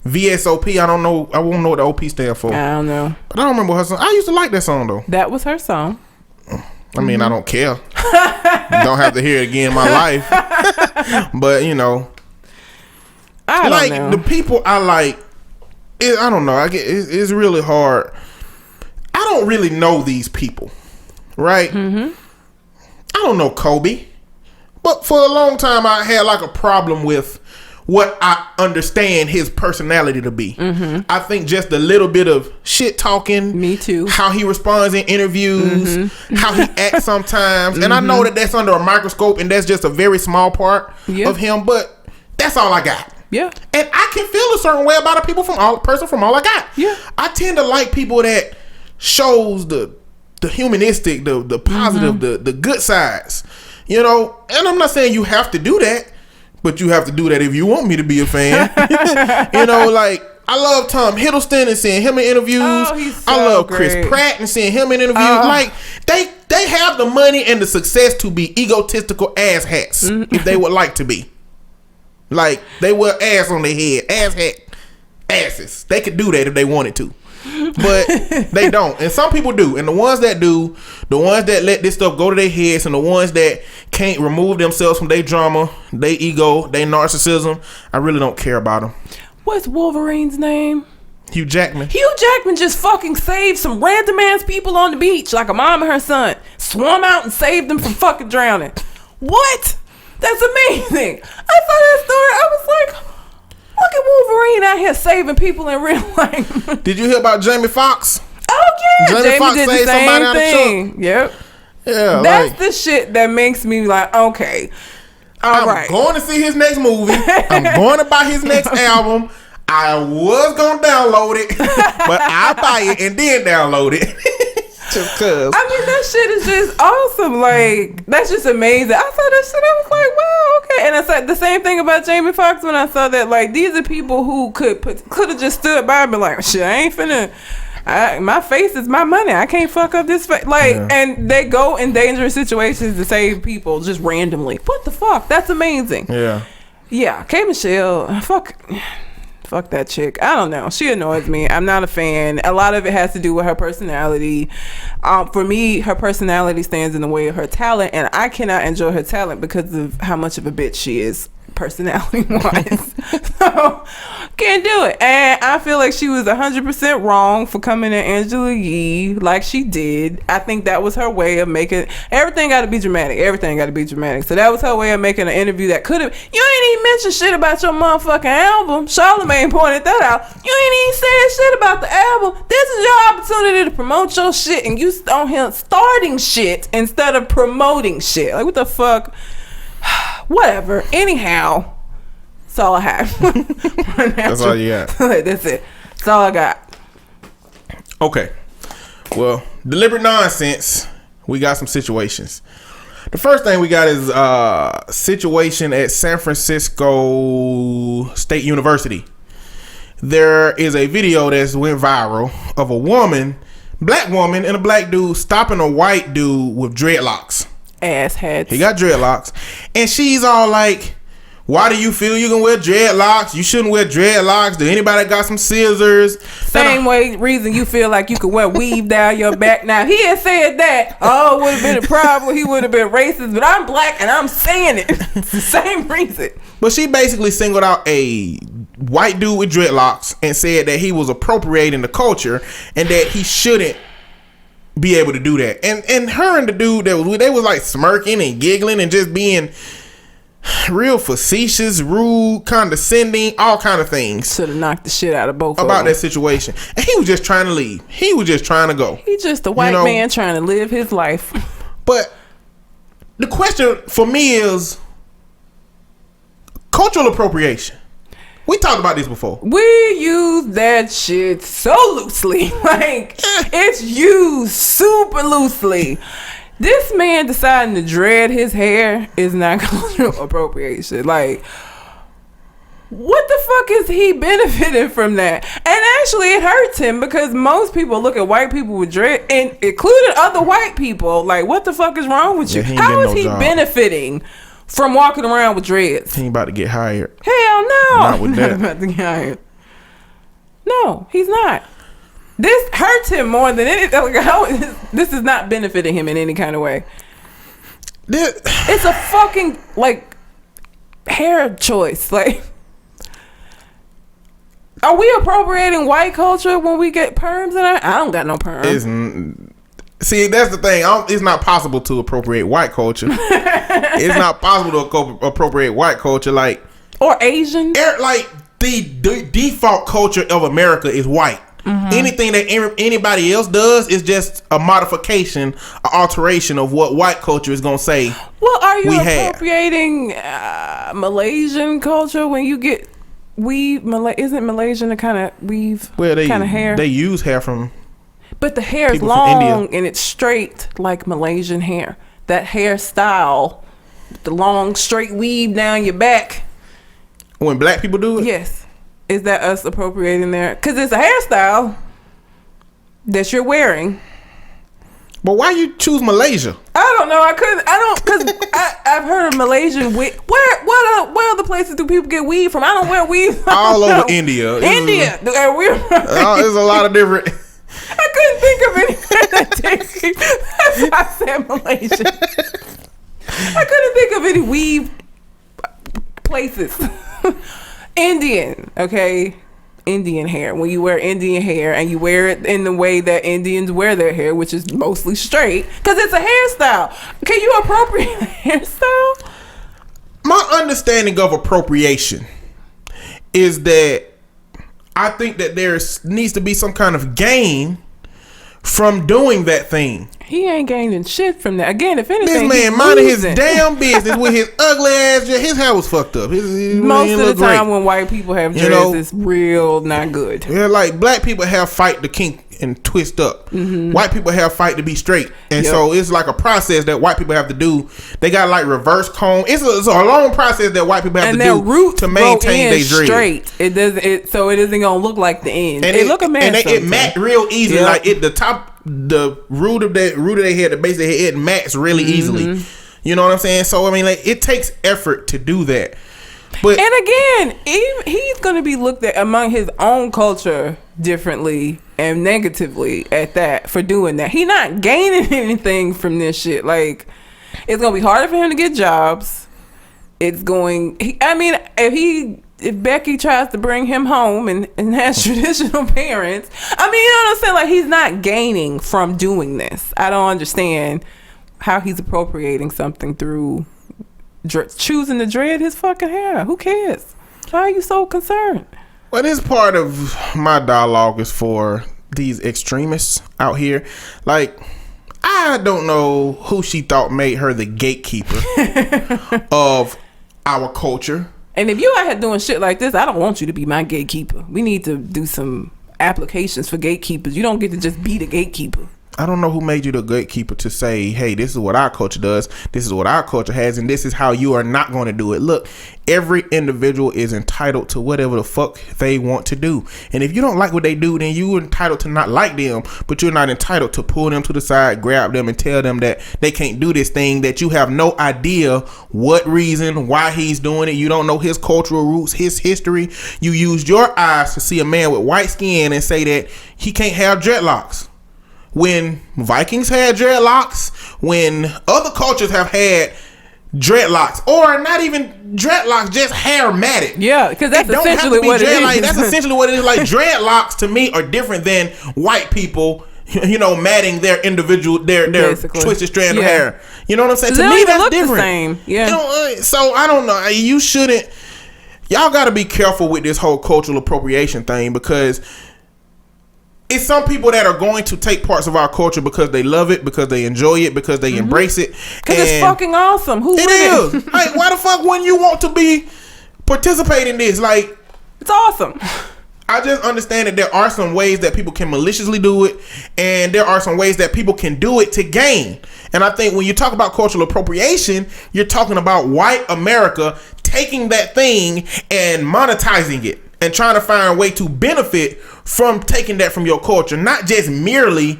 VSOP, I don't know. I won't know what the OP stands for. I don't know. But I don't remember her song. I used to like that song though. That was her song. I mean, I don't care. Don't have to hear it again in my life. But you know, I don't know. The people I like, I don't know. It's really hard. I don't really know these people, right? Mm-hmm. I don't know Kobe, but for a long time I had like a problem with what I understand his personality to be. Mm-hmm. I think just a little bit of shit talking. Me too. How he responds in interviews, mm-hmm. how he acts sometimes. Mm-hmm. And I know that that's under a microscope and that's just a very small part of him, but that's all I got. Yeah. And I can feel a certain way about a person from all I got. Yeah. I tend to like people that shows the humanistic, the positive, mm-hmm. the good sides. You know, and I'm not saying you have to do that. But you have to do that if you want me to be a fan. You know, like, I love Tom Hiddleston and seeing him in interviews. Oh, he's so I love great. Chris Pratt and seeing him in interviews. Like, they They have the money and the success to be egotistical asshats if they would like to be. Like, they wear ass on their head. Asshat. Asses. They could do that if they wanted to. But they don't. And some people do. And the ones that do, the ones that let this stuff go to their heads, and the ones that can't remove themselves from their drama, their ego, their narcissism, I really don't care about them. What's Wolverine's name? Hugh Jackman. Hugh Jackman just fucking saved some random ass people on the beach, like a mom and her son. Swam out and saved them from fucking drowning. What? That's amazing. I saw that story. I was like, look at Wolverine out here saving people in real life. Did you hear about Jamie Foxx? Oh yeah, Jamie Foxx did saved the somebody same out of the thing. truck. Yep. Yeah, that's like, the shit that makes me like, okay, all right. I'm going to see his next movie. I'm going to buy his next album. I was gonna download it, but I'll buy it and then download it. Just cause. I mean, that shit is just awesome. Like, that's just amazing. I saw that shit, I was like, wow, okay. And I said the same thing about Jamie Foxx when I saw that. Like, these are people who could have just stood by and been like, shit, I ain't finna. My face is my money. I can't fuck up this face. Like, and they go in dangerous situations to save people just randomly. What the fuck? That's amazing. Yeah. Yeah. K. Michelle, fuck that chick. I don't know. She annoys me. I'm not a fan. A lot of it has to do with her personality. For me, her personality stands in the way of her talent, and I cannot enjoy her talent because of how much of a bitch she is personality-wise. So, can't do it. And I feel like she was 100% wrong for coming at Angela Yee like she did. I think that was her way of making... Everything got to be dramatic. Everything got to be dramatic. So that was her way of making an interview that could have... You ain't even mentioned shit about your motherfucking album. Charlamagne pointed that out. You ain't even said shit about the album. This is your opportunity to promote your shit, and you on here starting shit instead of promoting shit. Like, what the fuck? Whatever. Anyhow, that's all I have. That's all you got. That's it. That's all I got. Okay. Well, deliberate nonsense. We got some situations. The first thing we got is a situation at San Francisco State University. There is a video that's went viral of a woman, black woman, and a black dude stopping a white dude with dreadlocks. Assheads. He got dreadlocks, and she's all like, why do you feel you can wear dreadlocks? You shouldn't wear dreadlocks. Do anybody got some scissors? Same reason you feel like you could wear weave down your back. Now, he had said that, it would have been a problem. He would have been racist, but I'm black and I'm saying it. It's the same reason. But she basically singled out a white dude with dreadlocks and said that he was appropriating the culture and that he shouldn't be able to do that. And her and the dude they was like smirking and giggling and just being real facetious, rude, condescending, all kind of things. Should have knocked the shit out of both of them about that situation. And he was just trying to leave. He was just trying to go. He's just a white man trying to live his life. But the question for me is cultural appropriation. We talked about this before. We use that shit so loosely. Like, it's used super loosely. This man deciding to dread his hair is not cultural appropriation. Like, what the fuck is he benefiting from that? And actually, it hurts him because most people look at white people with dread, and including other white people, like, what the fuck is wrong with you? How is he benefiting from walking around with dreads? He ain't about to get hired. Hell no. Not with that. Not about to get hired. No, he's not. This hurts him more than anything. Like, this is not benefiting him in any kind of way. It's a fucking, like, hair choice. Like, are we appropriating white culture when we get perms in our... I don't got no perms. See, that's the thing. It's not possible to appropriate white culture. It's not possible to appropriate white culture, like, or Asian. Like, the default culture of America is white. Mm-hmm. Anything that anybody else does is just a modification, an alteration of what white culture is gonna say. Well, are you appropriating Malaysian culture when you get weave? Isn't Malaysian a kind of weave kind of hair? They use hair from. But the hair is long and it's straight like Malaysian hair. That hairstyle, the long straight weave down your back. When black people do it? Yes. Is that us appropriating there? Because it's a hairstyle that you're wearing. But why you choose Malaysia? I don't know. Because I've heard of Malaysian weed. What other places do people get weed from? I don't wear weed. All over India. India. There's a lot of different. I couldn't think of anything that takes me. That's why I said Malaysia. I couldn't think of any weed places. Indian, okay? Indian hair. When you wear Indian hair and you wear it in the way that Indians wear their hair, which is mostly straight, because it's a hairstyle. Can you appropriate a hairstyle? My understanding of appropriation is that I think that there needs to be some kind of gain from doing that thing. He ain't gaining shit from that. Again, if anything, this man minding his damn business with his ugly ass. His hair was fucked up. Most of the time when white people have dreads, it's real not good. Yeah, like black people have fight to kink and twist up. Mm-hmm. White people have fight to be straight. And so it's like a process that white people have to do. They got like reverse comb. It's a long process that white people have to do to maintain their dread. Straight. So it isn't gonna look like the end. And it look a mess. And it mat real easily. Yep. Like the top. The root of their head, the base of their head, it mats really easily. You know what I'm saying? So I mean, like, it takes effort to do that. But and again, he's going to be looked at among his own culture differently and negatively at that for doing that. He's not gaining anything from this shit. Like, it's going to be harder for him to get jobs. It's going. If Becky tries to bring him home and has traditional parents, I mean, you know what I'm saying? Like, he's not gaining from doing this. I don't understand how he's appropriating something through choosing to dread his fucking hair. Who cares? Why are you so concerned? Well, this part of my dialogue is for these extremists out here. Like, I don't know who she thought made her the gatekeeper of our culture. And if you out here doing shit like this, I don't want you to be my gatekeeper. We need to do some applications for gatekeepers. You don't get to just be the gatekeeper. I don't know who made you the gatekeeper to say, hey, this is what our culture does, this is what our culture has, and this is how you are not going to do it. Look, every individual is entitled to whatever the fuck they want to do. And if you don't like what they do, then you're entitled to not like them, but you're not entitled to pull them to the side, grab them, and tell them that they can't do this thing that you have no idea what reason, why he's doing it. You don't know his cultural roots, his history. You used your eyes to see a man with white skin and say that he can't have dreadlocks. When Vikings had dreadlocks, when other cultures have had dreadlocks, or not even dreadlocks, just hair matted. Yeah, because that's essentially what it is. That's essentially what it is. Like, dreadlocks to me are different than white people, you know, matting their individual, their twisted strand of hair. You know what I'm saying? To me, that's different. The same. Yeah. You know, so I don't know. You shouldn't. Y'all got to be careful with this whole cultural appropriation thing, because it's some people that are going to take parts of our culture because they love it, because they enjoy it, because they embrace it. Because it's fucking awesome. Who it is. Like, why the fuck wouldn't you want to be participate in this? Like, it's awesome. I just understand that there are some ways that people can maliciously do it, and there are some ways that people can do it to gain. And I think when you talk about cultural appropriation, you're talking about white America taking that thing and monetizing it and trying to find a way to benefit from taking that from your culture, not just merely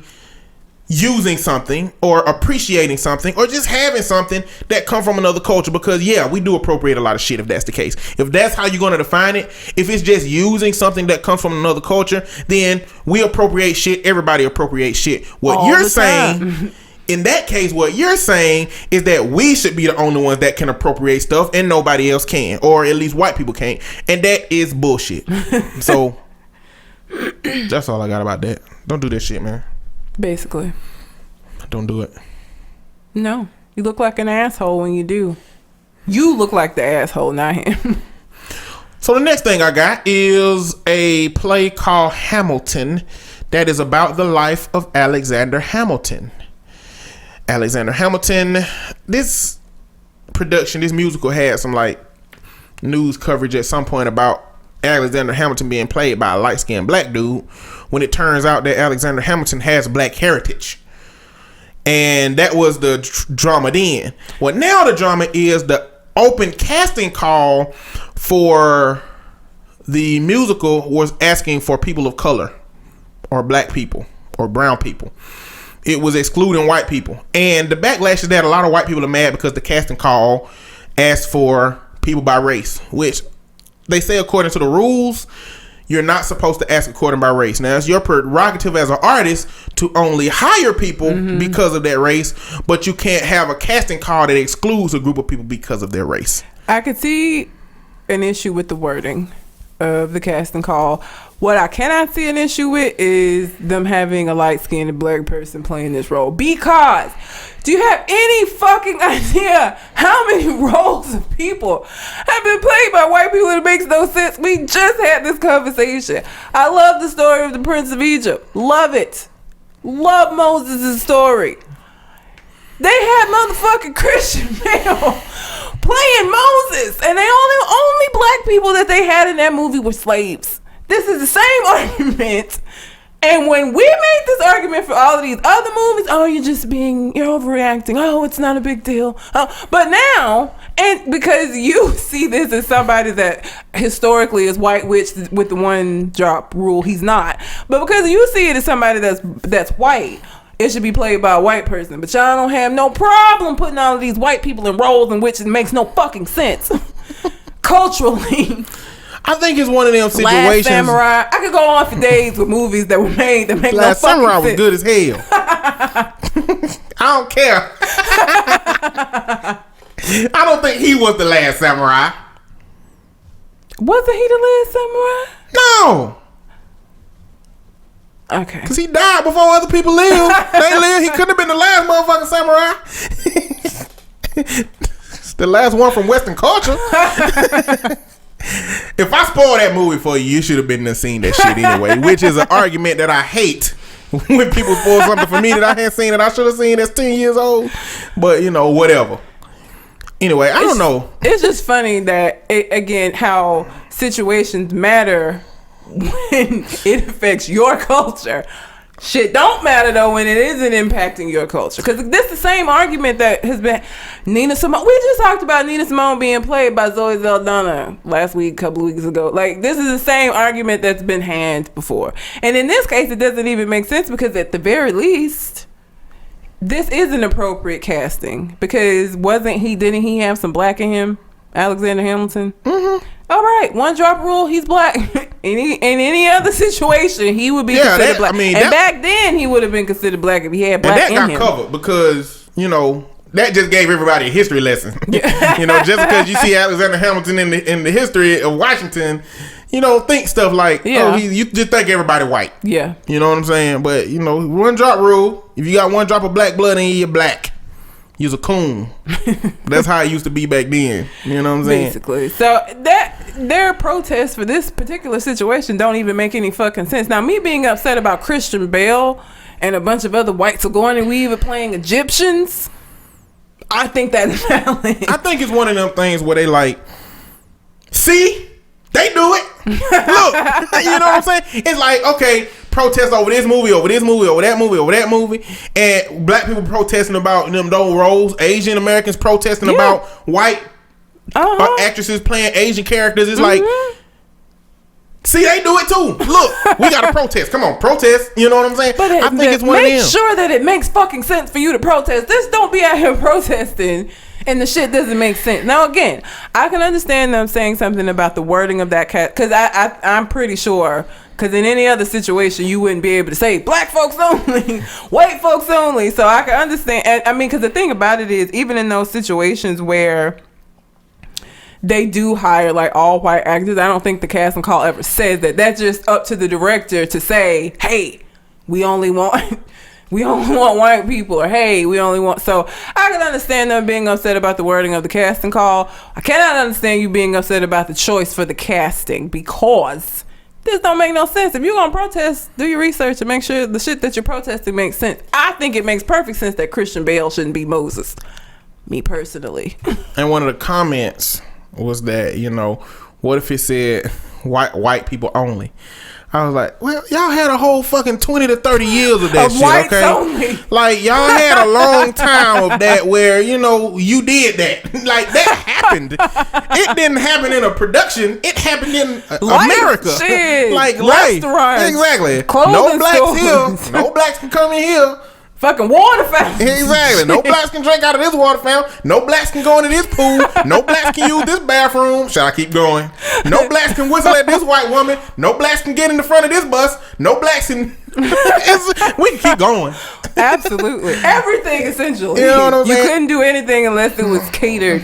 using something or appreciating something or just having something that come from another culture. Because yeah, we do appropriate a lot of shit if that's the case. If that's how you're going to define it, if it's just using something that comes from another culture, then we appropriate shit. Everybody appropriates shit. What all you're saying in that case, what you're saying is that we should be the only ones that can appropriate stuff and nobody else can, or at least white people can't. And that is bullshit. So that's all I got about that. Don't do that shit, man. Basically. Don't do it. No. You look like an asshole when you do. You look like the asshole, not him. So the next thing I got is a play called Hamilton that is about the life of Alexander Hamilton. Alexander Hamilton, this production, this musical had some like news coverage at some point about Alexander Hamilton being played by a light-skinned black dude, when it turns out that Alexander Hamilton has black heritage. And that was the drama then. Well, now the drama is the open casting call for the musical was asking for people of color or black people or brown people. it was excluding white people. And the backlash is that a lot of white people are mad because the casting call asked for people by race, which they say according to the rules, you're not supposed to ask according by race. Now, it's your prerogative as an artist to only hire people because of their race, but you can't have a casting call that excludes a group of people because of their race. I could see an issue with the wording of the casting call. What I cannot see an issue with is them having a light-skinned black person playing this role. Because, do you have any fucking idea how many roles of people have been played by white people? It makes no sense. We just had this conversation. I love the story of the Prince of Egypt. Love it. Love Moses' story. They had motherfucking Christian Bale playing Moses, and they only black people that they had in that movie were slaves. This is the same argument. And when we made this argument for all of these other movies, oh, you're overreacting. Oh, it's not a big deal. But now, and because you see this as somebody that historically is white, which with the one drop rule, he's not. But because you see it as somebody that's white, it should be played by a white person. But y'all don't have no problem putting all of these white people in roles in which it makes no fucking sense. Culturally. I think it's one of them situations. Last Samurai. I could go on for days with movies that were made that make Last no fucking Samurai sense. was good as hell. I don't care. I don't think he was the last samurai. Wasn't he the last samurai? No. Okay. Because he died before other people lived. They lived. He couldn't have been the last motherfucking samurai. It's the last one from Western culture. If I spoil that movie for you, you should have been there seen that shit anyway, which is an argument that I hate when people spoil something for me that I hadn't seen that I should have seen that's 10 years old. But, whatever. Anyway, I don't know. It's just funny that, again, how situations matter when it affects your culture. Shit don't matter though when it isn't impacting your culture, because this is the same argument that has been Nina Simone. We just talked about Nina Simone being played by Zoe Saldana last week, a couple of weeks ago. Like, this is the same argument that's been had before, and in this case it doesn't even make sense, because at the very least this is an appropriate casting, because didn't he have some black in him, Alexander Hamilton? All right, one drop rule, he's black. In any other situation, he would be considered black. Back then, he would have been considered black if he had black in him. And that got covered because, that just gave everybody a history lesson. Just because you see Alexander Hamilton in the history of Washington, think stuff like, you just think everybody white. Yeah. You know what I'm saying? But, one drop rule, if you got one drop of black blood in you, you're black. You's a coon. That's how it used to be back then. You know what I'm saying? Basically. So their protests for this particular situation don't even make any fucking sense. Now, me being upset about Christian Bale and a bunch of other white Sigourney Weaver playing Egyptians, I think that's valid. I think it's one of them things where they like, see, they do it. Look, you know what I'm saying? It's like, okay, protest over this movie, over this movie, over that movie, over that movie, and black people protesting about them those roles, Asian Americans protesting about white actresses playing Asian characters. It's like, see, they do it too. Look, we gotta protest. Come on, protest. You know what I'm saying? But I think it's one of them. Make sure that it makes fucking sense for you to protest. Just don't be out here protesting and the shit doesn't make sense. Now, again, I can understand them saying something about the wording of that cat, because I'm pretty sure, because in any other situation you wouldn't be able to say black folks only, white folks only. So I can understand. And, I mean, because the thing about it is, even in those situations where they do hire like all white actors, I don't think the casting call ever says that. That's just up to the director to say, hey, we only want white people, or hey, we only want. So I can understand them being upset about the wording of the casting call. I cannot understand you being upset about the choice for the casting, because this don't make no sense. If you're gonna protest, do your research and make sure the shit that you're protesting makes sense. I think it makes perfect sense that Christian Bale shouldn't be Moses, me personally. And one of the comments was that, what if it said white people only? I was like, well, y'all had a whole fucking 20 to 30 years of that shit, okay? Only. Like, y'all had a long time of that where, you did that. Like, that happened. It didn't happen in a production. It happened in America. Shit. Like, restaurants. Exactly. Clothing No blacks stores. here. No blacks can come in here. fucking water fountain. Exactly. No blacks can drink out of this water fountain. No blacks can go into this pool. No blacks can use this bathroom. Shall I keep going? No blacks can whistle at this white woman. No blacks can get in the front of this bus. No blacks can. We can keep going. Absolutely. Everything essentially. You know what I'm saying? You couldn't do anything unless it was catered.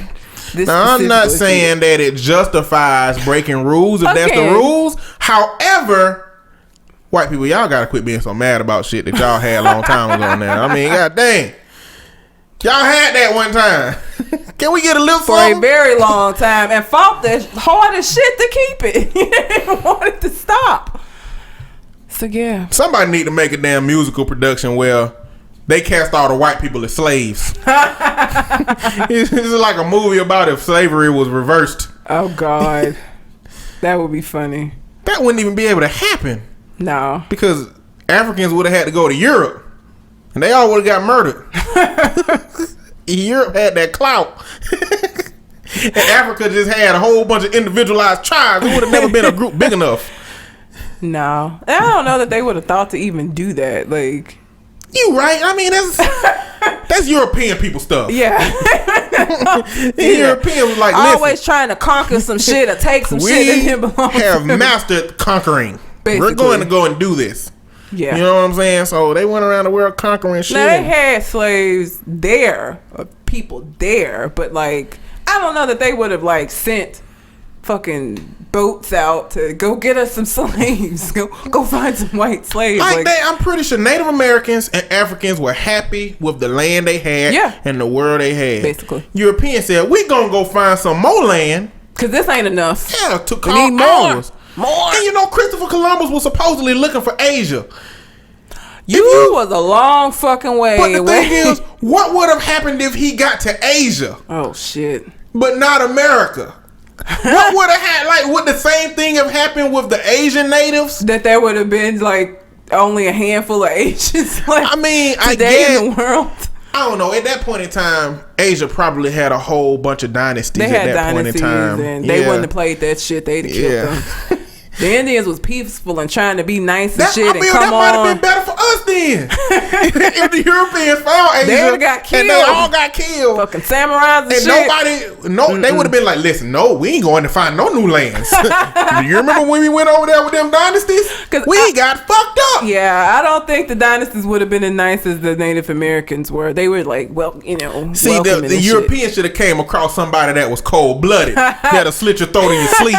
Now, I'm not saying that it justifies breaking rules if that's the rules. However, white people, y'all gotta quit being so mad about shit that y'all had a long time ago now. I mean, god dang. Y'all had that one time. Can we get a little for something? a very long time and fought the hardest shit to keep it. You didn't want it to stop. So yeah. Somebody need to make a damn musical production where they cast all the white people as slaves. It's like a movie about if slavery was reversed. Oh God. That would be funny. That wouldn't even be able to happen. No. Because Africans would have had to go to Europe. And they all would have got murdered. Europe had that clout. And Africa just had a whole bunch of individualized tribes. It would have never been a group big enough. No. I don't know that they would have thought to even do that. Like, you right. I mean, that's European people stuff. yeah. Europeans like, listen, always trying to conquer some shit or take some shit that didn't belong have to them. mastered conquering. Basically. We're going to go and do this. Yeah. You know what I'm saying? So they went around the world conquering shit. Now they had slaves there, or people there, but like I don't know that they would have like sent fucking boats out to go get us some slaves. Go find some white slaves. Like I'm pretty sure Native Americans and Africans were happy with the land they had and the world they had. Basically. Europeans said, we gonna go find some more land. Cause this ain't enough. Yeah, to We call need more. ours. More. And you know, Christopher Columbus was supposedly looking for Asia. You was a long fucking way But the away. thing is, what would have happened if he got to Asia? Oh shit. But not America. What would have had, like, would the same thing have happened with the Asian natives? That there would have been like only a handful of Asians left. I mean, I today guess, in the world. I don't know. At that point in time, Asia probably had a whole bunch of dynasties. They had at that point in dynasties time, and they wouldn't have played that shit. They'd have killed them. The Indians was peaceful and trying to be nice and shit. And come that might have on, been better for us then. If the Europeans found Asia, they would've got killed. and they all got killed. Fucking samurais and shit. They would have been like, listen, no, we ain't going to find no new lands. You remember when we went over there with them dynasties? We got fucked up. Yeah, I don't think the dynasties would have been as nice as the Native Americans were. They were like, well, you know, see, the Europeans should have came across somebody that was cold blooded, that'll slit your throat in your sleep.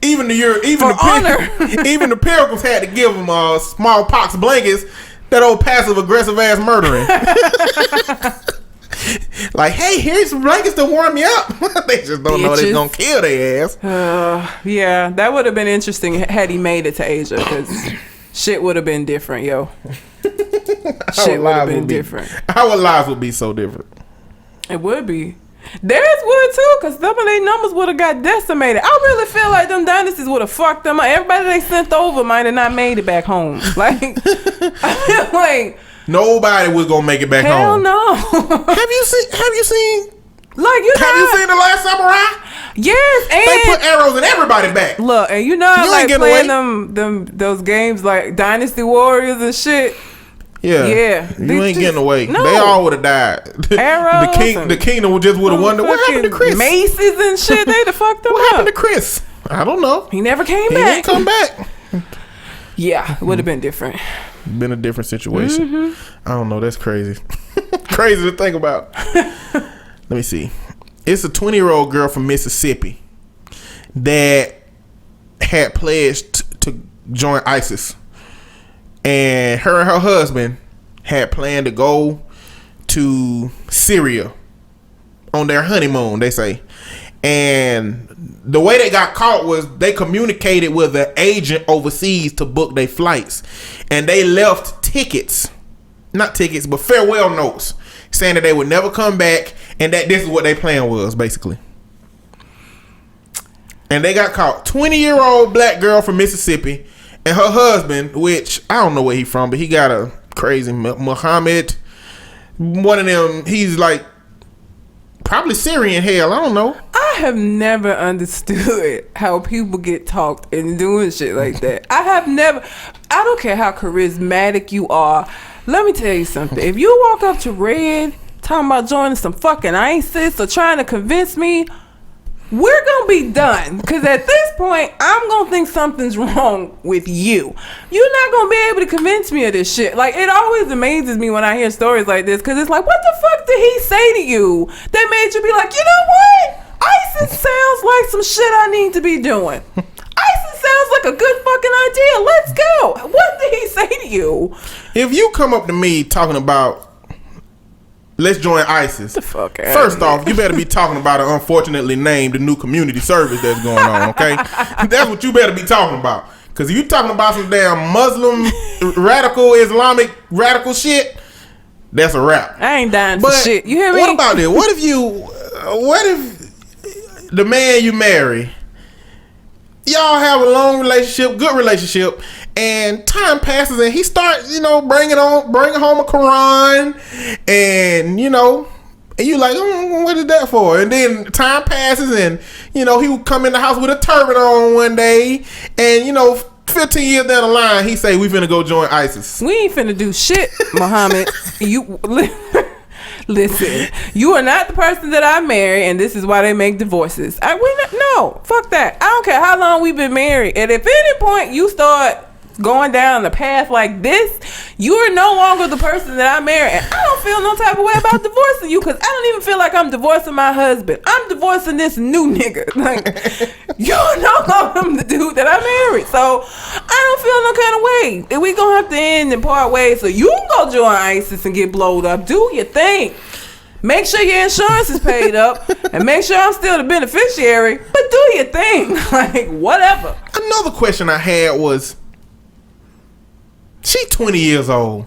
Even the Pilgrims had to give them smallpox blankets. That old passive aggressive ass murdering. Like, hey, here's some blankets to warm you up. They just don't know they're gonna kill their ass. Yeah, that would have been interesting had he made it to Asia, because shit would have been different, yo. Shit would have been different. Our lives would be so different. It would be. Theirs would too, because some of their numbers would have got decimated. I really feel like them dynasties would have fucked them up. Everybody they sent over might have not made it back home. Like, I feel like nobody was gonna make it back hell home. No. Have you seen? Like, you know, have you seen The Last Samurai? Yes, and they put arrows in everybody back. Look, and you know, I like playing those games like Dynasty Warriors and shit. Yeah. You ain't getting away. No. They all would have died. Arrows. The kingdom just would have wondered what happened to Chris. Maces and shit. They'd have fucked them up. What happened to Chris? I don't know. He never came back. He didn't come back. Yeah, it would have been different. Been a different situation. Mm-hmm. I don't know. That's crazy. Crazy to think about. Let me see. It's a 20-year-old girl from Mississippi that had pledged to join ISIS. And her husband had planned to go to Syria on their honeymoon, they say. And the way they got caught was they communicated with an agent overseas to book their flights. And they left tickets, not tickets, but farewell notes, saying that they would never come back and that this is what their plan was, basically. And they got caught. 20-year-old black girl from Mississippi. And her husband, which I don't know where he from, but he got a crazy Muhammad. One of them, he's like probably Syrian, hell, I don't know. I have never understood how people get talked into doing shit like that. I don't care how charismatic you are. Let me tell you something. If you walk up to Red talking about joining some fucking ISIS or trying to convince me, we're gonna be done. Because at this point, I'm gonna think something's wrong with you. You're not gonna be able to convince me of this shit. Like, it always amazes me when I hear stories like this, because it's like, what the fuck did he say to you that made you be like, you know what? ISIS sounds like some shit I need to be doing. ISIS sounds like a good fucking idea. Let's go. What did he say to you? If you come up to me talking about, let's join ISIS. The fuck out. First off, you better be talking about an unfortunately named new community service that's going on, okay? That's what you better be talking about. Because if you talking about some damn Muslim, radical, Islamic, radical shit, that's a wrap. I ain't dying for shit. You hear me? What about this? What if the man you marry, y'all have a long relationship, good relationship, and time passes and he starts, bringing home a Quran, and and you like, what is that for? And then time passes and he would come in the house with a turban on one day, and 15 years down the line he say, we finna go join ISIS. We ain't finna do shit, Muhammad. You listen, you are not the person that I marry, and this is why they make divorces. No, fuck that. I don't care how long we've been married, and if at any point you start going down a path like this, you are no longer the person that I marry, and I don't feel no type of way about divorcing you, because I don't even feel like I'm divorcing my husband. I'm divorcing this new nigga. Like, you're no longer the dude that I married, so I don't feel no kind of way. And we gonna have to end and part ways, so you can go join ISIS and get blowed up. Do your thing. Make sure your insurance is paid up, and make sure I'm still the beneficiary, but do your thing. Like, whatever. Another question I had was, she 20 years old,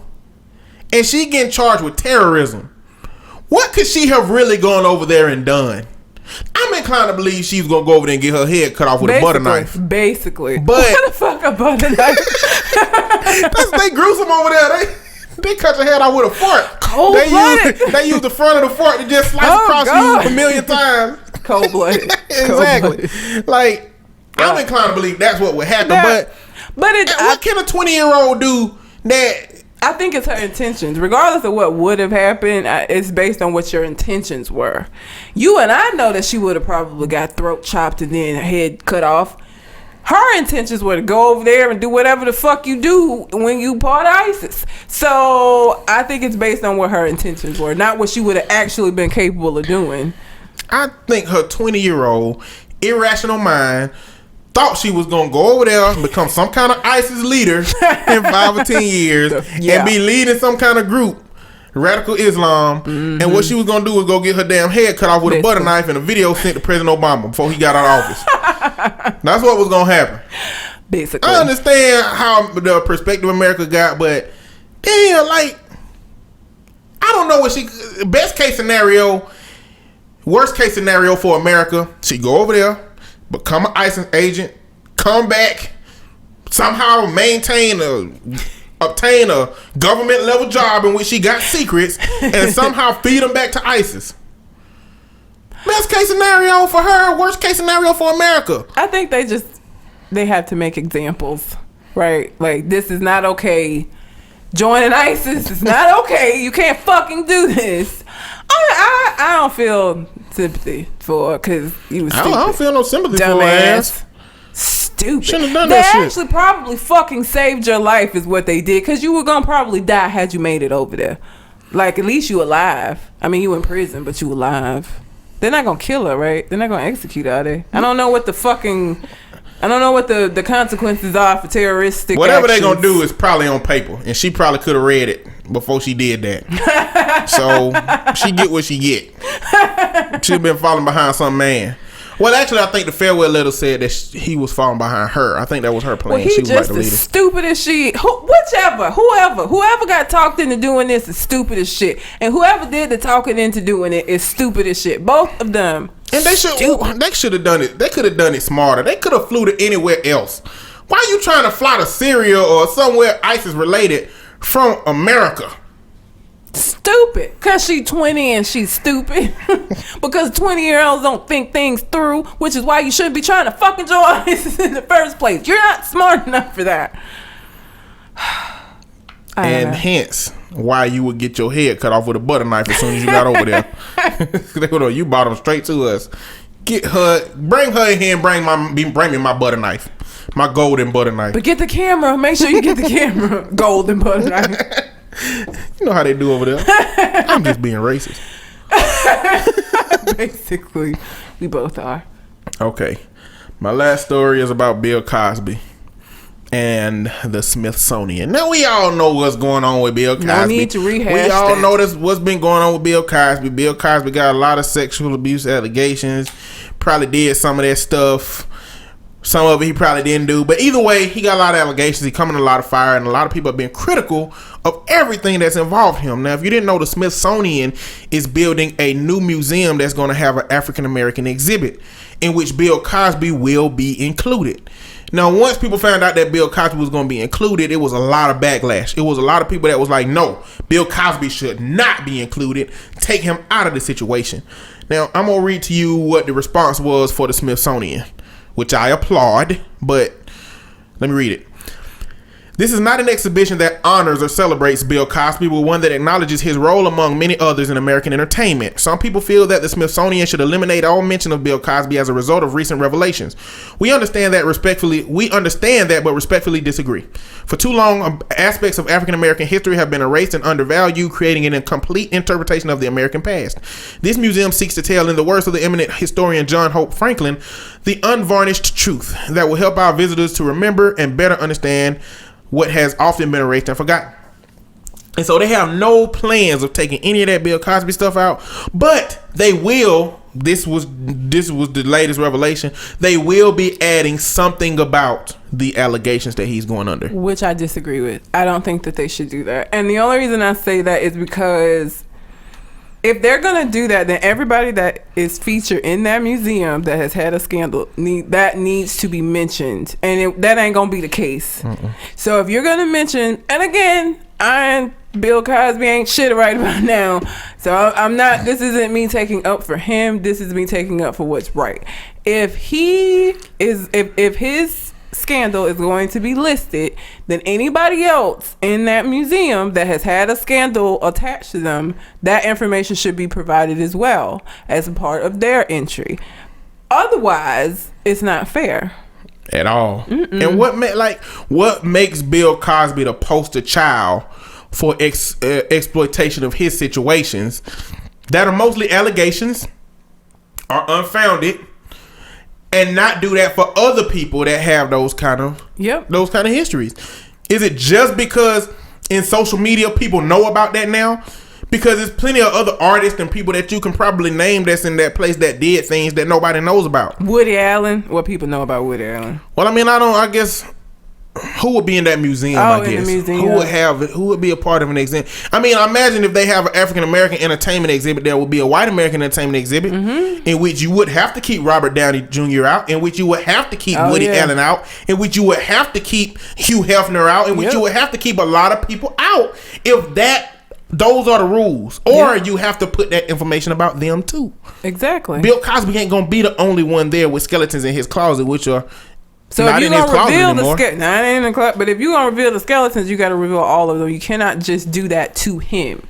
and she getting charged with terrorism. What could she have really gone over there and done? I'm inclined to believe she's gonna go over there and get her head cut off with a butter knife. Basically. But what the fuck a butter knife? They gruesome over there. They cut your head off with a fork. Cold-blooded. They use the front of the fork to just slice across you a million times. Cold-blooded. Exactly. Cold-blooded. Like, I'm inclined to believe that's what would happen. But what can a 20-year-old do that? I think it's her intentions. Regardless of what would have happened, it's based on what your intentions were. You and I know that she would have probably got throat chopped and then head cut off. Her intentions were to go over there and do whatever the fuck you do when you part of ISIS. So I think it's based on what her intentions were, not what she would have actually been capable of doing. I think her 20-year-old irrational mind thought she was gonna go over there and become some kind of ISIS leader in 5 or 10 years, and be leading some kind of group, radical Islam. Mm-hmm. And what she was gonna do was go get her damn head cut off with a butter knife, and a video sent to President Obama before he got out of office. That's what was gonna happen. Basically, I understand how the perspective America got, but damn, like, I don't know what she. Best case scenario, worst case scenario for America, she go over there, become an ISIS agent, come back, somehow obtain a government level job in which she got secrets, and somehow feed them back to ISIS. Best case scenario for her, worst case scenario for America. I think they have to make examples, right? Like, this is not okay. Joining ISIS is not okay. You can't fucking do this. I don't feel sympathy for her, because you was stupid. I don't feel no sympathy Dumbass. for her ass. Stupid. Shouldn't have done they that shit. actually probably fucking saved your life is what they did, because you were gonna probably die had you made it over there. Like, at least you alive. I mean, you in prison, but you alive. They're not gonna kill her, right? They're not gonna execute her, are they? I don't know what the consequences are for terroristic Whatever actions. they gonna do is probably on paper, and she probably could have read it before she did that. So she get what she get. She'd been falling behind some man. Well, actually, I think the farewell letter said that he was falling behind her. I think that was her plan. Well, he she was just like the as leader. stupid as she. Whoever got talked into doing this is stupid as shit, and whoever did the talking into doing it is stupid as shit. Both of them. And they should have done it. They could have done it smarter. They could have flew to anywhere else. Why are you trying to fly to Syria or somewhere ISIS related from America? Stupid. Because she 20 and she's stupid. Because 20-year-olds don't think things through, which is why you shouldn't be trying to fucking join ISIS in the first place. You're not smart enough for that. And hence, why you would get your head cut off with a butter knife as soon as you got over there. They would have, you brought them straight to us. Get her, bring her in here and bring me my butter knife, my golden butter knife. But get the camera. Make sure you get the camera. Golden butter knife. You know how they do over there. I'm just being racist. Basically, we both are. Okay, my last story is about Bill Cosby and the Smithsonian. Now we all know what's going on with Bill Cosby. No need to rehash. We all know what's been going on with Bill Cosby. Bill Cosby got a lot of sexual abuse allegations. Probably did some of that stuff. Some of it he probably didn't do. But either way, he got a lot of allegations. He come in a lot of fire, and a lot of people have been critical of everything that's involved him. Now, if you didn't know, the Smithsonian is building a new museum that's going to have an African American exhibit in which Bill Cosby will be included. Now, once people found out that Bill Cosby was going to be included, it was a lot of backlash. It was a lot of people that was like, no, Bill Cosby should not be included. Take him out of the situation. Now, I'm going to read to you what the response was for the Smithsonian, which I applaud, but let me read it. This is not an exhibition that honors or celebrates Bill Cosby, but one that acknowledges his role among many others in American entertainment. Some people feel that the Smithsonian should eliminate all mention of Bill Cosby as a result of recent revelations. We understand that, but respectfully disagree. For too long, aspects of African American history have been erased and undervalued, creating an incomplete interpretation of the American past. This museum seeks to tell, in the words of the eminent historian John Hope Franklin, the unvarnished truth that will help our visitors to remember and better understand what has often been erased and forgotten. And so they have no plans of taking any of that Bill Cosby stuff out, but they will. This was the latest revelation. They will be adding something about the allegations that he's going under, which I disagree with. I don't think that they should do that. And the only reason I say that is because if they're gonna do that, then everybody that is featured in that museum that has had a scandal needs to be mentioned, and that ain't gonna be the case. So if you're gonna mention, and again, Bill Cosby ain't shit right about now, so I'm not. This isn't me taking up for him. This is me taking up for what's right. If his scandal is going to be listed, then anybody else in that museum that has had a scandal attached to them, that information should be provided as well as a part of their entry. Otherwise, it's not fair at all. And what makes Bill Cosby the poster child for exploitation of his situations that are mostly allegations, are unfounded, and not do that for other people that have those kind of histories? Is it just because in social media people know about that now? Because there's plenty of other artists and people that you can probably name that's in that place that did things that nobody knows about. Woody Allen. What people know about Woody Allen? Well, I guess who would be in that museum? In the museum. Who would be a part of an exhibit? I mean, imagine if they have an African American entertainment exhibit, there would be a white American entertainment exhibit in which you would have to keep Robert Downey Jr. out, in which you would have to keep Woody Allen out, in which you would have to keep Hugh Hefner out, in which you would have to keep a lot of people out. If those are the rules, or you have to put that information about them too. Exactly. Bill Cosby ain't gonna be the only one there with skeletons in his closet, which are so not if in his closet anymore. But if you're gonna reveal the skeletons, you got to reveal all of them. You cannot just do that to him.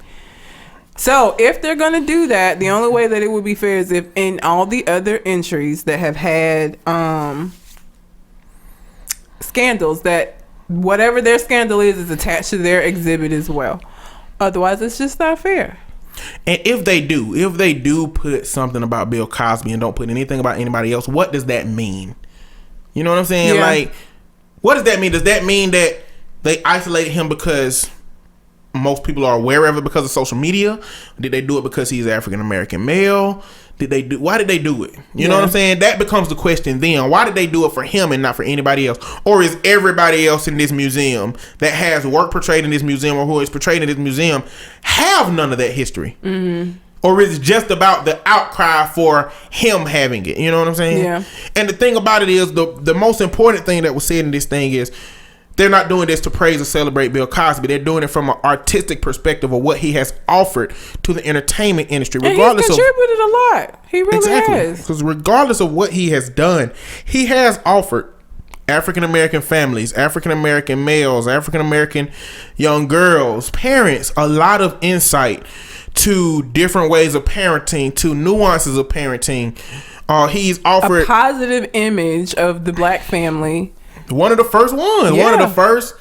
So if they're gonna do that, the only way that it would be fair is if in all the other entries that have had scandals, that whatever their scandal is attached to their exhibit as well. Otherwise, it's just not fair. And if they do put something about Bill Cosby and don't put anything about anybody else, what does that mean? You know what I'm saying? Yeah. Like, what does that mean? Does that mean that they isolated him because most people are aware of it because of social media? Did they do it because he's African American male? Why did they do it? You know what I'm saying? That becomes the question then. Why did they do it for him and not for anybody else? Or is everybody else in this museum that has work portrayed in this museum or who is portrayed in this museum have none of that history? Or is it just about the outcry for him having it? You know what I'm saying? Yeah. And the thing about it is, the most important thing that was said in this thing is, they're not doing this to praise or celebrate Bill Cosby. They're doing it from an artistic perspective of what he has offered to the entertainment industry. Regardless, and he's contributed a lot. He really has. Because regardless of what he has done, he has offered African American families, African American males, African American young girls, parents, a lot of insight to different ways of parenting, to nuances of parenting. He's offered a positive image of the black family. One of the first ones. Yeah. One of the first,